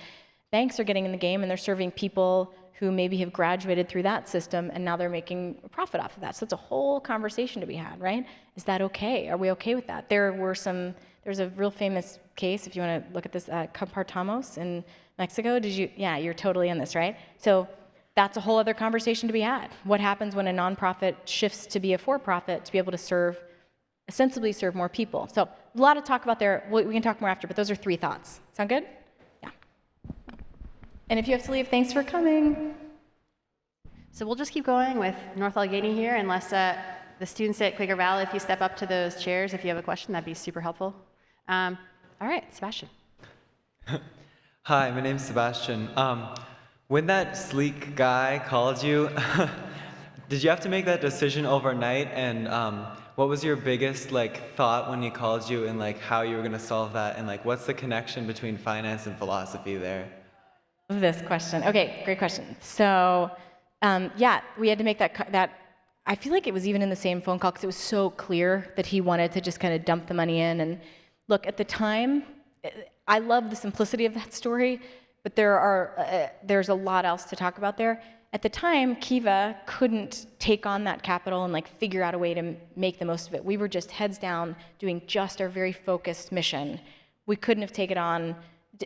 Banks are getting in the game, and they're serving people who maybe have graduated through that system, and now they're making a profit off of that. So it's a whole conversation to be had, right? Is that okay? Are we okay with that? There's a real famous case, if you want to look at this, Compartamos in Mexico. Yeah, you're totally in this, right? So that's a whole other conversation to be had. What happens when a nonprofit shifts to be a for-profit to be able to ostensibly serve more people? So a lot of talk about there. We can talk more after, but those are 3 thoughts. Sound good? Yeah. And if you have to leave, thanks for coming. So we'll just keep going with North Allegheny here, unless the students at Quaker Valley, if you step up to those chairs, if you have a question, that'd be super helpful. All right, Sebastian. Hi, my name's Sebastian. When that sleek guy called you, did you have to make that decision overnight? And what was your biggest thought when he called you, and how you were going to solve that? And what's the connection between finance and philosophy there? This question. Okay, great question. So, yeah, we had to make that. I feel like it was even in the same phone call because it was so clear that he wanted to just kind of dump the money in. And look, at the time, I love the simplicity of that story, but there's a lot else to talk about there. At the time, Kiva couldn't take on that capital and figure out a way to make the most of it. We were just heads down doing just our very focused mission. We couldn't have taken on.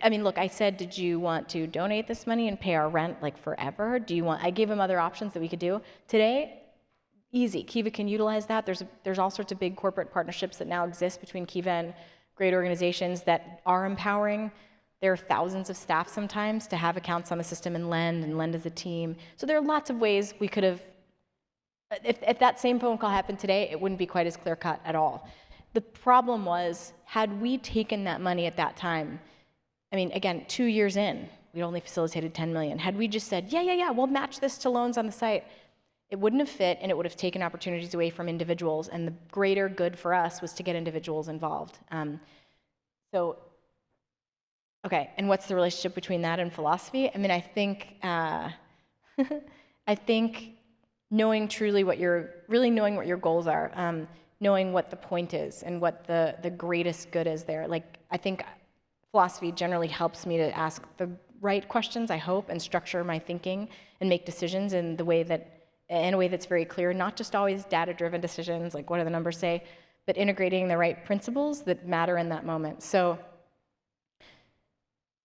I mean, look, I said, did you want to donate this money and pay our rent forever? I gave him other options that we could do. Today, easy. Kiva can utilize that. There's all sorts of big corporate partnerships that now exist between Kiva and great organizations that are empowering. There are thousands of staff sometimes to have accounts on the system and lend as a team. So there are lots of ways we could have, if that same phone call happened today, it wouldn't be quite as clear cut at all. The problem was, had we taken that money at that time, I mean, again, 2 years in, we'd only facilitated 10 million. Had we just said, yeah, we'll match this to loans on the site, it wouldn't have fit, and it would have taken opportunities away from individuals, and the greater good for us was to get individuals involved. Okay, and what's the relationship between that and philosophy? I mean, I think knowing truly what your goals are, knowing what the point is and what the greatest good is there. I think philosophy generally helps me to ask the right questions, I hope, and structure my thinking and make decisions in a way that's very clear, not just always data-driven decisions, what do the numbers say, but integrating the right principles that matter in that moment. So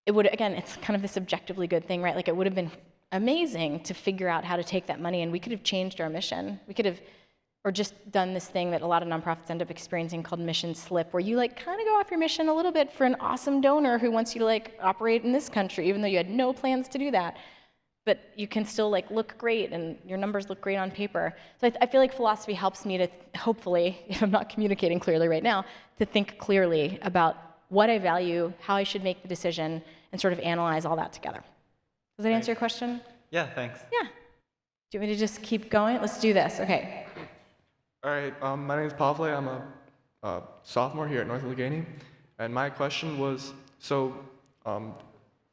it would, again, it's kind of this objectively good thing, right? Like, it would have been amazing to figure out how to take that money, and we could have changed our mission. We could have, or just done this thing that a lot of nonprofits end up experiencing called mission slip, where you like kind of go off your mission a little bit for an awesome donor who wants you to like operate in this country, even though you had no plans to do that. But you can still like look great, and your numbers look great on paper. So I feel like philosophy helps me to, hopefully, if I'm not communicating clearly right now, to think clearly about what I value, how I should make the decision, and sort of analyze all that together. Does that answer your question? Yeah, thanks. Yeah. Do you want me to just keep going? Let's do this. Okay. All right, my name is Pavle. I'm a sophomore here at North Allegheny, and my question was, so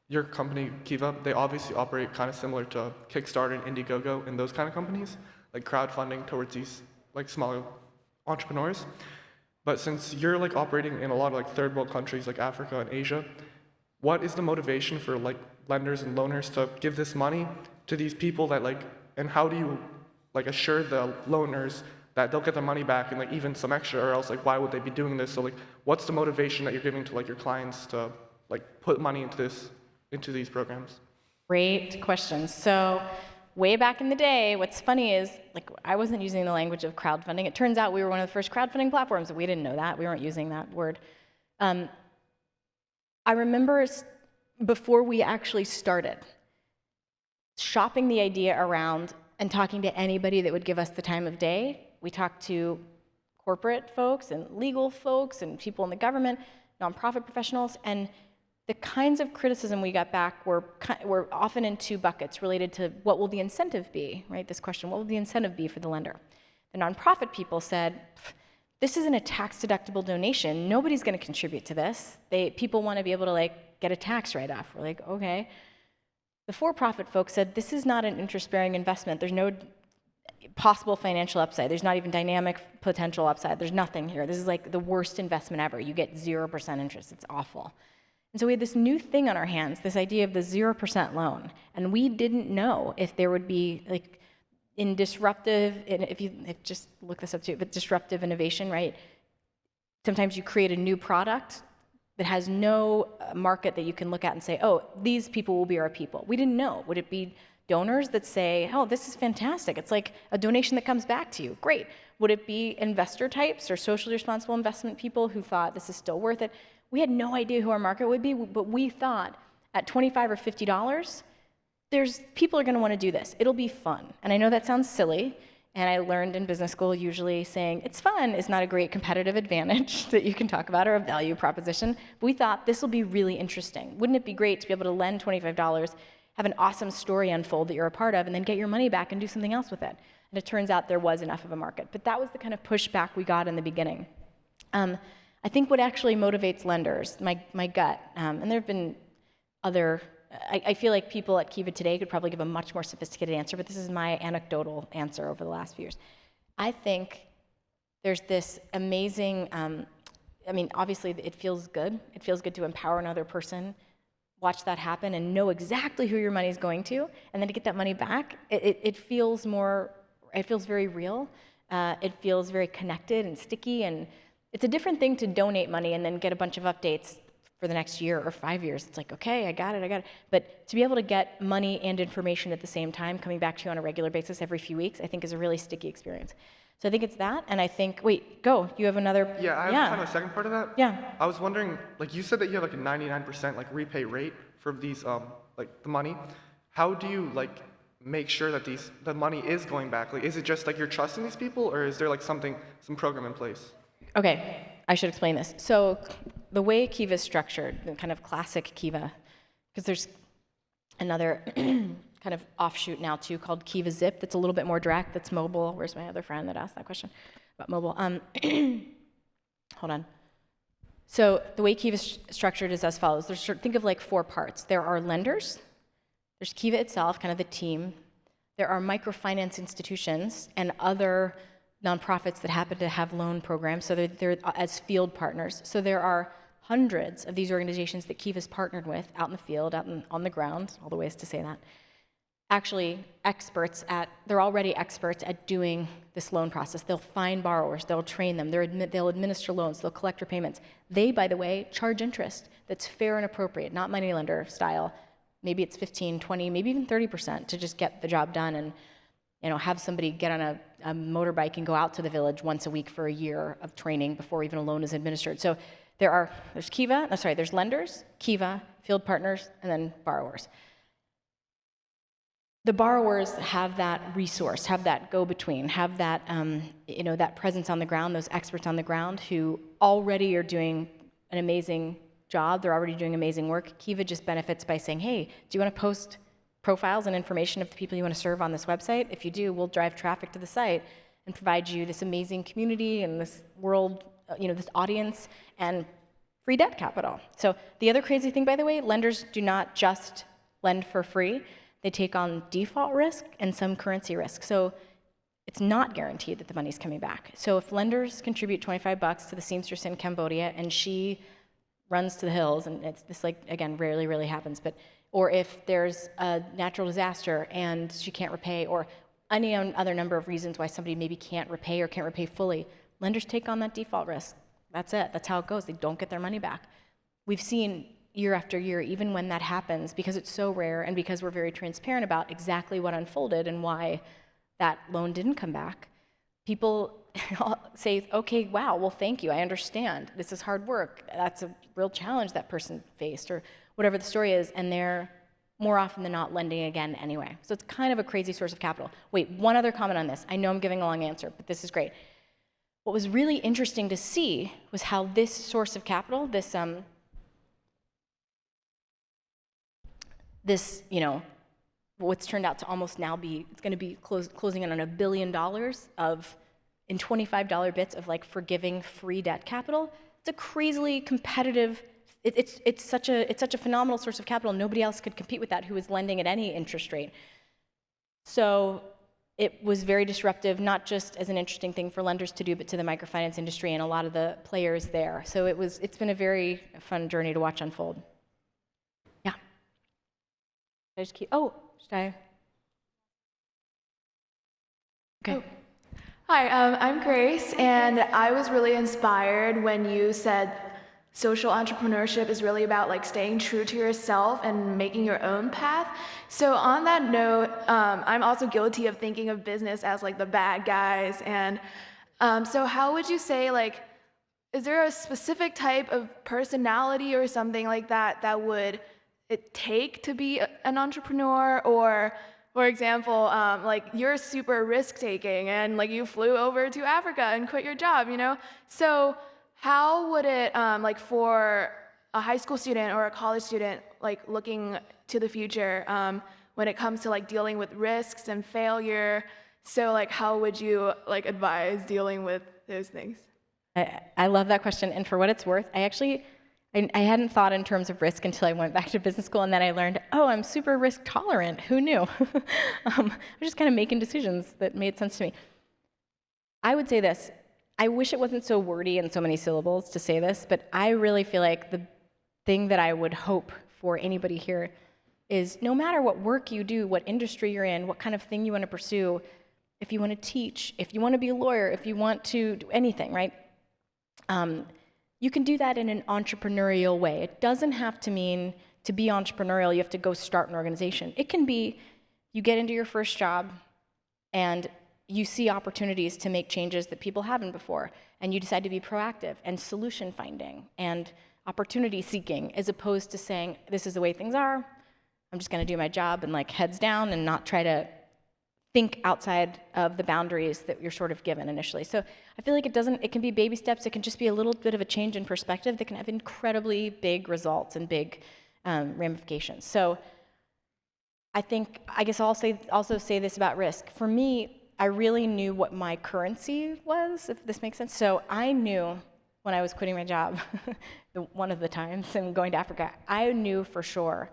your company, Kiva, they obviously operate kind of similar to Kickstarter and Indiegogo and those kind of companies, like crowdfunding towards these like smaller entrepreneurs. But since you're like operating in a lot of like third world countries like Africa and Asia, what is the motivation for like lenders and loaners to give this money to these people that like, and how do you like assure the loaners that they'll get their money back and like even some extra, or else like why would they be doing this? So like what's the motivation that you're giving to like your clients to like put money into these programs? Great question. So way back in the day, what's funny is like I wasn't using the language of crowdfunding. It turns out we were one of the first crowdfunding platforms. We didn't know that. We weren't using that word. I remember before we actually started, shopping the idea around and talking to anybody that would give us the time of day. We talked to corporate folks and legal folks and people in the government, nonprofit professionals, and the kinds of criticism we got back were often in two buckets related to what will the incentive be, right? This question, what will the incentive be for the lender? The nonprofit people said, this isn't a tax-deductible donation. Nobody's going to contribute to this. People want to be able to like get a tax write-off. We're like, okay. The for-profit folks said, this is not an interest-bearing investment. There's no possible financial upside. There's not even dynamic potential upside. There's nothing here. This is like the worst investment ever. You get 0% interest. It's awful. And so we had this new thing on our hands, this idea of the 0% loan. And we didn't know if there would be like just look this up too, but disruptive innovation, right? Sometimes you create a new product that has no market that you can look at and say, oh, these people will be our people. We didn't know. Would it be donors that say, oh, this is fantastic. It's like a donation that comes back to you. Great. Would it be investor types or socially responsible investment people who thought this is still worth it? We had no idea who our market would be, but we thought at $25 or $50, people are going to want to do this. It'll be fun. And I know that sounds silly, and I learned in business school usually saying it's fun is not a great competitive advantage that you can talk about or a value proposition. But we thought this will be really interesting. Wouldn't it be great to be able to lend $25, have an awesome story unfold that you're a part of, and then get your money back and do something else with it? And it turns out there was enough of a market. But that was the kind of pushback we got in the beginning. I think what actually motivates lenders, my gut, and there have been other, I feel like people at Kiva today could probably give a much more sophisticated answer, but this is my anecdotal answer over the last few years. I think there's this amazing, obviously it feels good. It feels good to empower another person, watch that happen and know exactly who your money is going to, and then to get that money back, it feels very real. It feels very connected and sticky, and it's a different thing to donate money and then get a bunch of updates for the next year or 5 years. It's like, okay, I got it. But to be able to get money and information at the same time, coming back to you on a regular basis every few weeks, I think is a really sticky experience. So I think it's that, and I think, wait, go. You have another? Yeah, I have kind of a second part of that. Yeah. I was wondering, like you said that you have like a 99% like repay rate for these like the money. How do you like make sure that the money is going back? Like, is it just like you're trusting these people, or is there like some program in place? Okay, I should explain this. So the way Kiva is structured, the kind of classic Kiva, because there's another kind of offshoot now too called Kiva Zip that's a little bit more direct, that's mobile. Where's my other friend that asked that question about mobile? Hold on. So the way Kiva is structured is as follows. Think of like 4 parts. There are lenders. There's Kiva itself, kind of the team. There are microfinance institutions and other nonprofits that happen to have loan programs, so they're as field partners. So there are hundreds of these organizations that Kiva's partnered with out in the field, on the ground, all the ways to say that. actually they're already experts at doing this loan process. They'll find borrowers, they'll train them, they'll administer loans, they'll collect repayments. They, by the way, charge interest that's fair and appropriate, not moneylender style. Maybe it's 15, 20, maybe even 30% to just get the job done and have somebody get on a motorbike and go out to the village once a week for a year of training before even a loan is administered. So there's lenders, Kiva, field partners, and then borrowers. The borrowers have that resource, have that go-between, have that that presence on the ground, those experts on the ground who already are doing an amazing job. They're already doing amazing work. Kiva just benefits by saying, hey, do you want to post profiles and information of the people you want to serve on this website? If you do, we'll drive traffic to the site and provide you this amazing community and this world, this audience and free debt capital. So the other crazy thing, by the way, lenders do not just lend for free. They take on default risk and some currency risk. So it's not guaranteed that the money's coming back. So if lenders contribute $25 to the seamstress in Cambodia and she runs to the hills, and it's this, like, again, rarely really happens, or if there's a natural disaster and she can't repay, or any other number of reasons why somebody maybe can't repay or can't repay fully, lenders take on that default risk. That's it. That's how it goes. They don't get their money back. We've seen year after year, even when that happens, because it's so rare and because we're very transparent about exactly what unfolded and why that loan didn't come back, people say, okay, wow, well, thank you. I understand. This is hard work. That's a real challenge that person faced, or whatever the story is, and they're more often than not lending again anyway. So it's kind of a crazy source of capital. Wait, one other comment on this. I know I'm giving a long answer, but this is great. What was really interesting to see was how this source of capital, what's turned out to almost now it's going to be closing in on $1 billion in $25 bits of forgiving free debt capital. It's a crazily competitive. It's such a phenomenal source of capital. Nobody else could compete with that who was lending at any interest rate. So it was very disruptive, not just as an interesting thing for lenders to do, but to the microfinance industry and a lot of the players there. So it's been a very fun journey to watch unfold. Yeah. Should I? Okay. Oh. Hi, I'm Grace, and I was really inspired when you said social entrepreneurship is really about staying true to yourself and making your own path. So on that note, I'm also guilty of thinking of business as the bad guys. And so how would you say, is there a specific type of personality or something like that would it take to be an entrepreneur? Or, for example, you're super risk-taking and you flew over to Africa and quit your job, So how would it, for a high school student or a college student, looking to the future, when it comes to dealing with risks and failure? So how would you advise dealing with those things? I love that question, and for what it's worth, I hadn't thought in terms of risk until I went back to business school, and then I learned, I'm super risk tolerant. Who knew? I was just kind of making decisions that made sense to me. I would say this. I wish it wasn't so wordy and so many syllables to say this, but I really feel like the thing that I would hope for anybody here is no matter what work you do, what industry you're in, what kind of thing you want to pursue, if you want to teach, if you want to be a lawyer, if you want to do anything, right? You can do that in an entrepreneurial way. It doesn't have to mean to be entrepreneurial, you have to go start an organization. It can be you get into your first job and you see opportunities to make changes that people haven't before, and you decide to be proactive and solution finding and opportunity seeking, as opposed to saying, this is the way things are, I'm just going to do my job and heads down and not try to think outside of the boundaries that you're sort of given initially. So I feel like it can be baby steps. It can just be a little bit of a change in perspective that can have incredibly big results and big ramifications. So I guess I'll also say this about risk. For me, I really knew what my currency was, if this makes sense. So I knew when I was quitting my job, one of the times, and going to Africa, I knew for sure,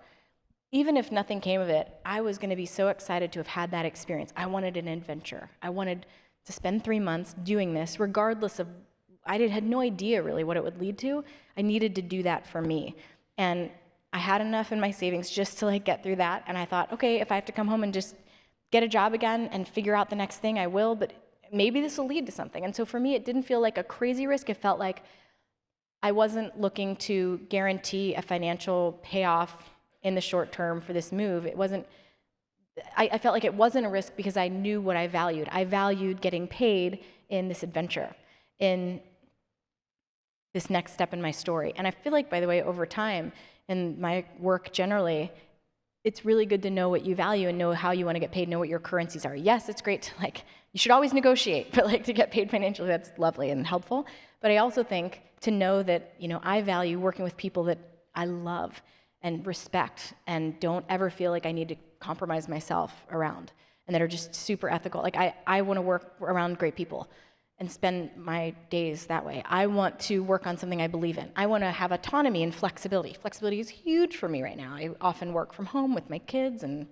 even if nothing came of it, I was going to be so excited to have had that experience. I wanted an adventure. I wanted to spend 3 months doing this, regardless of, I had no idea really what it would lead to. I needed to do that for me. And I had enough in my savings just to like get through that. And I thought, okay, if I have to come home and just get a job again and figure out the next thing, I will, but maybe this will lead to something. And so for me, it didn't feel like a crazy risk. It felt like I wasn't looking to guarantee a financial payoff in the short term for this move. It wasn't, I felt like it wasn't a risk because I knew what I valued. I valued getting paid in this adventure, in this next step in my story. And I feel like, by the way, over time, in my work generally, it's really good to know what you value and know how you want to get paid, know what your currencies are. Yes, it's great to you should always negotiate, but to get paid financially, that's lovely and helpful. But I also think to know that, I value working with people that I love and respect and don't ever feel like I need to compromise myself around, and that are just super ethical. I want to work around great people and spend my days that way. I want to work on something I believe in. I want to have autonomy and flexibility. Flexibility is huge for me right now. I often work from home with my kids, and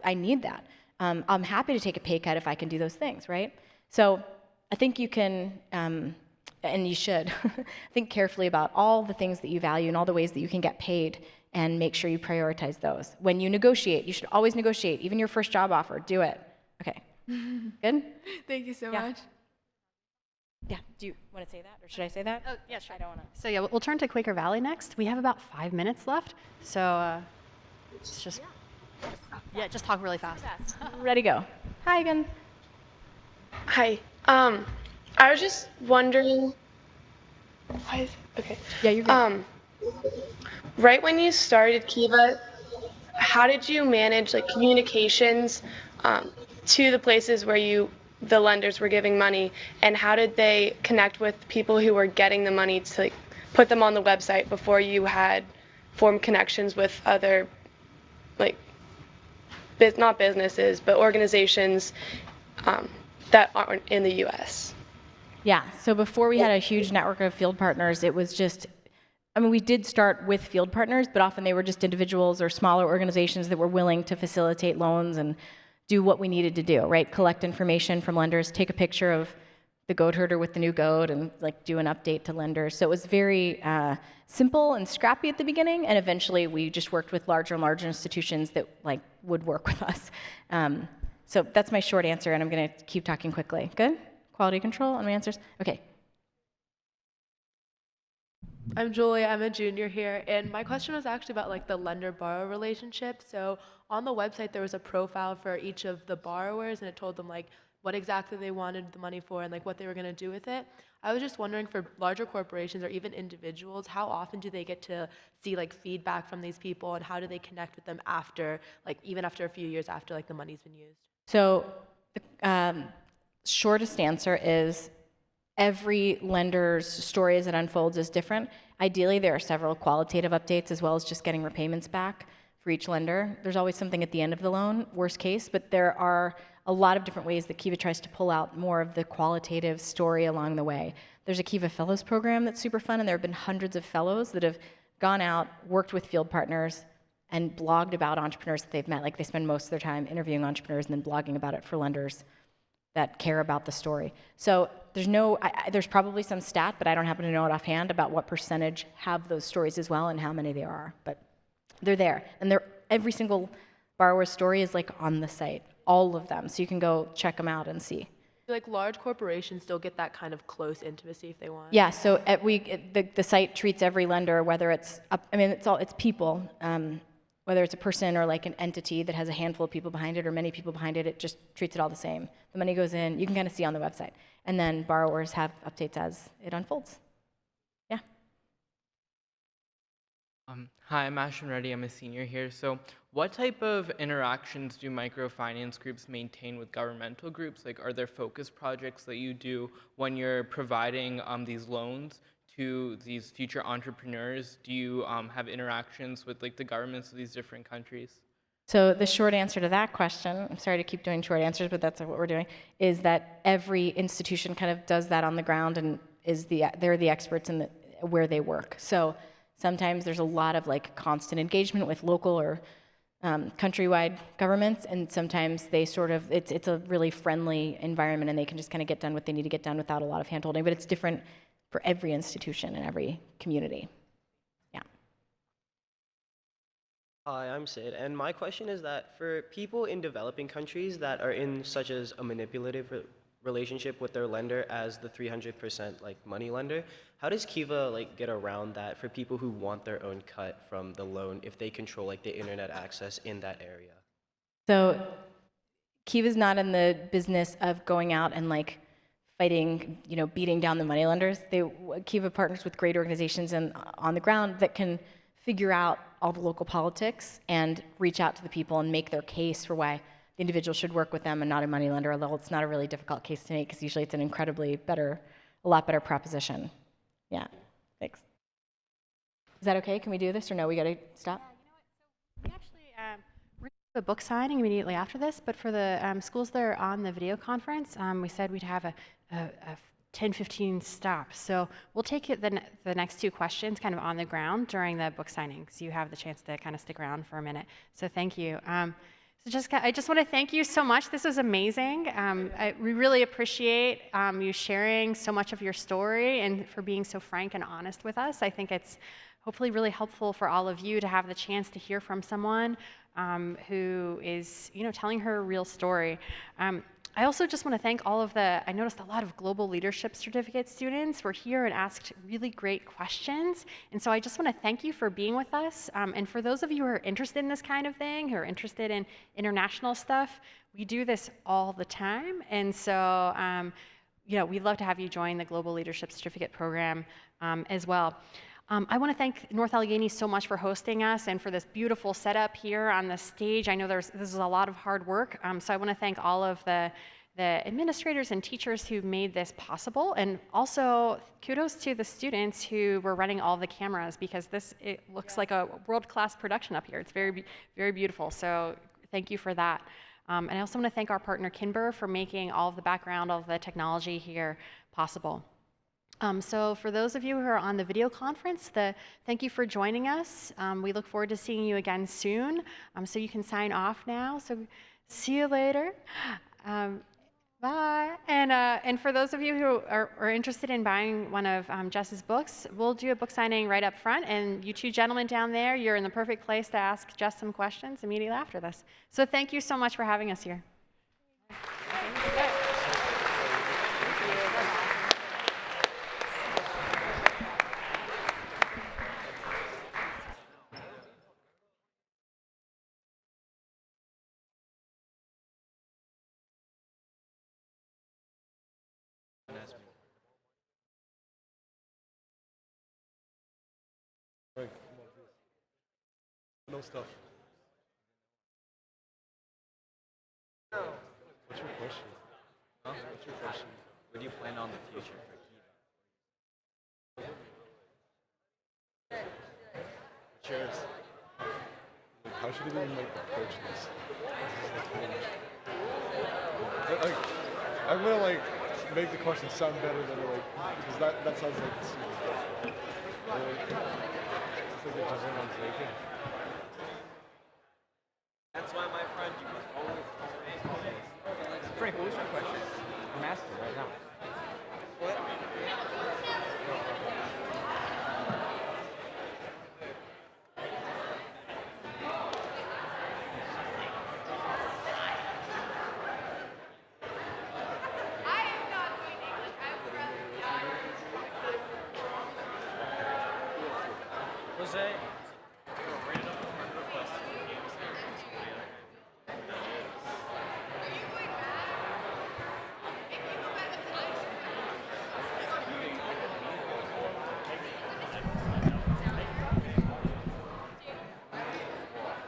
I need that. I'm happy to take a pay cut if I can do those things, right? So I think you can, and you should, think carefully about all the things that you value and all the ways that you can get paid, and make sure you prioritize those. When you negotiate, you should always negotiate. Even your first job offer, do it. Okay, good? Thank you so much. Yeah, do you want to say that, or should I say that? Oh, yeah, sure. I don't want to. So yeah, we'll turn to Quaker Valley next. We have about 5 minutes left, so it's just just talk really fast. Ready, go. Hi again. Hi. I was just wondering. Okay. Yeah, you're good. Right when you started Kiva, how did you manage communications to the places where the lenders were giving money, and how did they connect with people who were getting the money to put them on the website before you had formed connections with other not businesses but organizations that aren't in the U.S.? Yeah, so before we had a huge network of field partners, it was just, we did start with field partners, but often they were just individuals or smaller organizations that were willing to facilitate loans and do what we needed to do, right? Collect information from lenders, take a picture of the goat herder with the new goat, and do an update to lenders. So it was very simple and scrappy at the beginning, and eventually we just worked with larger and larger institutions that would work with us. So that's my short answer, and I'm going to keep talking quickly. Good? Quality control on my answers? Okay. I'm Julie, I'm a junior here, and my question was actually about the lender-borrower relationship. So on the website there was a profile for each of the borrowers, and it told them what exactly they wanted the money for and what they were going to do with it. I was just wondering, for larger corporations or even individuals, how often do they get to see feedback from these people, and how do they connect with them after, even after a few years after the money's been used? So the shortest answer is every lender's story as it unfolds is different. Ideally, there are several qualitative updates as well as just getting repayments back for each lender. There's always something at the end of the loan, worst case, but there are a lot of different ways that Kiva tries to pull out more of the qualitative story along the way. There's a Kiva Fellows program that's super fun, and there have been hundreds of fellows that have gone out, worked with field partners, and blogged about entrepreneurs that they've met. They spend most of their time interviewing entrepreneurs and then blogging about it for lenders that care about the story. So there's probably some stat, but I don't happen to know it offhand, about what percentage have those stories as well and how many there are. But they're there, and every single borrower's story is on the site, all of them. So you can go check them out and see. Large corporations still get that kind of close intimacy if they want? Yeah, so the site treats every lender, whether it's people, whether it's a person or an entity that has a handful of people behind it or many people behind it, it just treats it all the same. The money goes in, you can kind of see on the website. And then borrowers have updates as it unfolds. Yeah. Hi, I'm Ashwin Reddy. I'm a senior here. So what type of interactions do microfinance groups maintain with governmental groups? Are there focus projects that you do when you're providing these loans to these future entrepreneurs? Do you have interactions with the governments of these different countries? So the short answer to that question, I'm sorry to keep doing short answers, but that's what we're doing, is that every institution kind of does that on the ground and they're the experts in where they work. So sometimes there's a lot of constant engagement with local or countrywide governments, and sometimes they it's a really friendly environment and they can just kind of get done what they need to get done without a lot of hand-holding, but it's different for every institution and every community. Hi, I'm Sid, and my question is that for people in developing countries that are in such as a manipulative relationship with their lender as the 300% like money lender, how does Kiva like get around that for people who want their own cut from the loan if they control like the internet access in that area? So Kiva's not in the business of going out and like fighting, beating down the moneylenders. Kiva partners with great organizations and on the ground that can figure out all the local politics and reach out to the people and make their case for why the individual should work with them and not a moneylender, although it's not a really difficult case to make because usually it's an a lot better proposition. Yeah, thanks. Is that okay? Can we do this or no? We gotta stop? We actually we're gonna do a book signing immediately after this, but for the schools that are on the video conference, we said we'd have a 10-15 stops. So we'll take the next two questions kind of on the ground during the book signing, so you have the chance to kind of stick around for a minute. So thank you. So Jessica, I just want to thank you so much. This was amazing. We really appreciate you sharing so much of your story and for being so frank and honest with us. I think it's hopefully really helpful for all of you to have the chance to hear from someone who is, telling her real story. I also just want to thank I noticed a lot of Global Leadership Certificate students were here and asked really great questions. And so I just want to thank you for being with us. And for those of you who are interested in this kind of thing, who are interested in international stuff, we do this all the time. And so, we'd love to have you join the Global Leadership Certificate program as well. I want to thank North Allegheny so much for hosting us and for this beautiful setup here on the stage. I know this is a lot of hard work, so I want to thank all of the administrators and teachers who made this possible, and also kudos to the students who were running all the cameras because it looks like a world-class production up here. It's very, very beautiful, so thank you for that. And I also want to thank our partner Kinber for making all of the background, all of the technology here possible. So for those of you who are on the video conference, thank you for joining us. We look forward to seeing you again soon. So you can sign off now. So see you later. Bye. And for those of you who are interested in buying one of Jess's books, we'll do a book signing right up front. And you two gentlemen down there, you're in the perfect place to ask Jess some questions immediately after this. So thank you so much for having us here. Right, no stuff. What's your question? Huh? What's your question? What do you plan on the future for Kiva? Cheers. How should I even approach this? I'm gonna make the question sound better than because that sounds like stupid. It's like a gentleman's naked. That's why, my friend, you must always Frank, what was your question? I'm asking right now. What? Jose?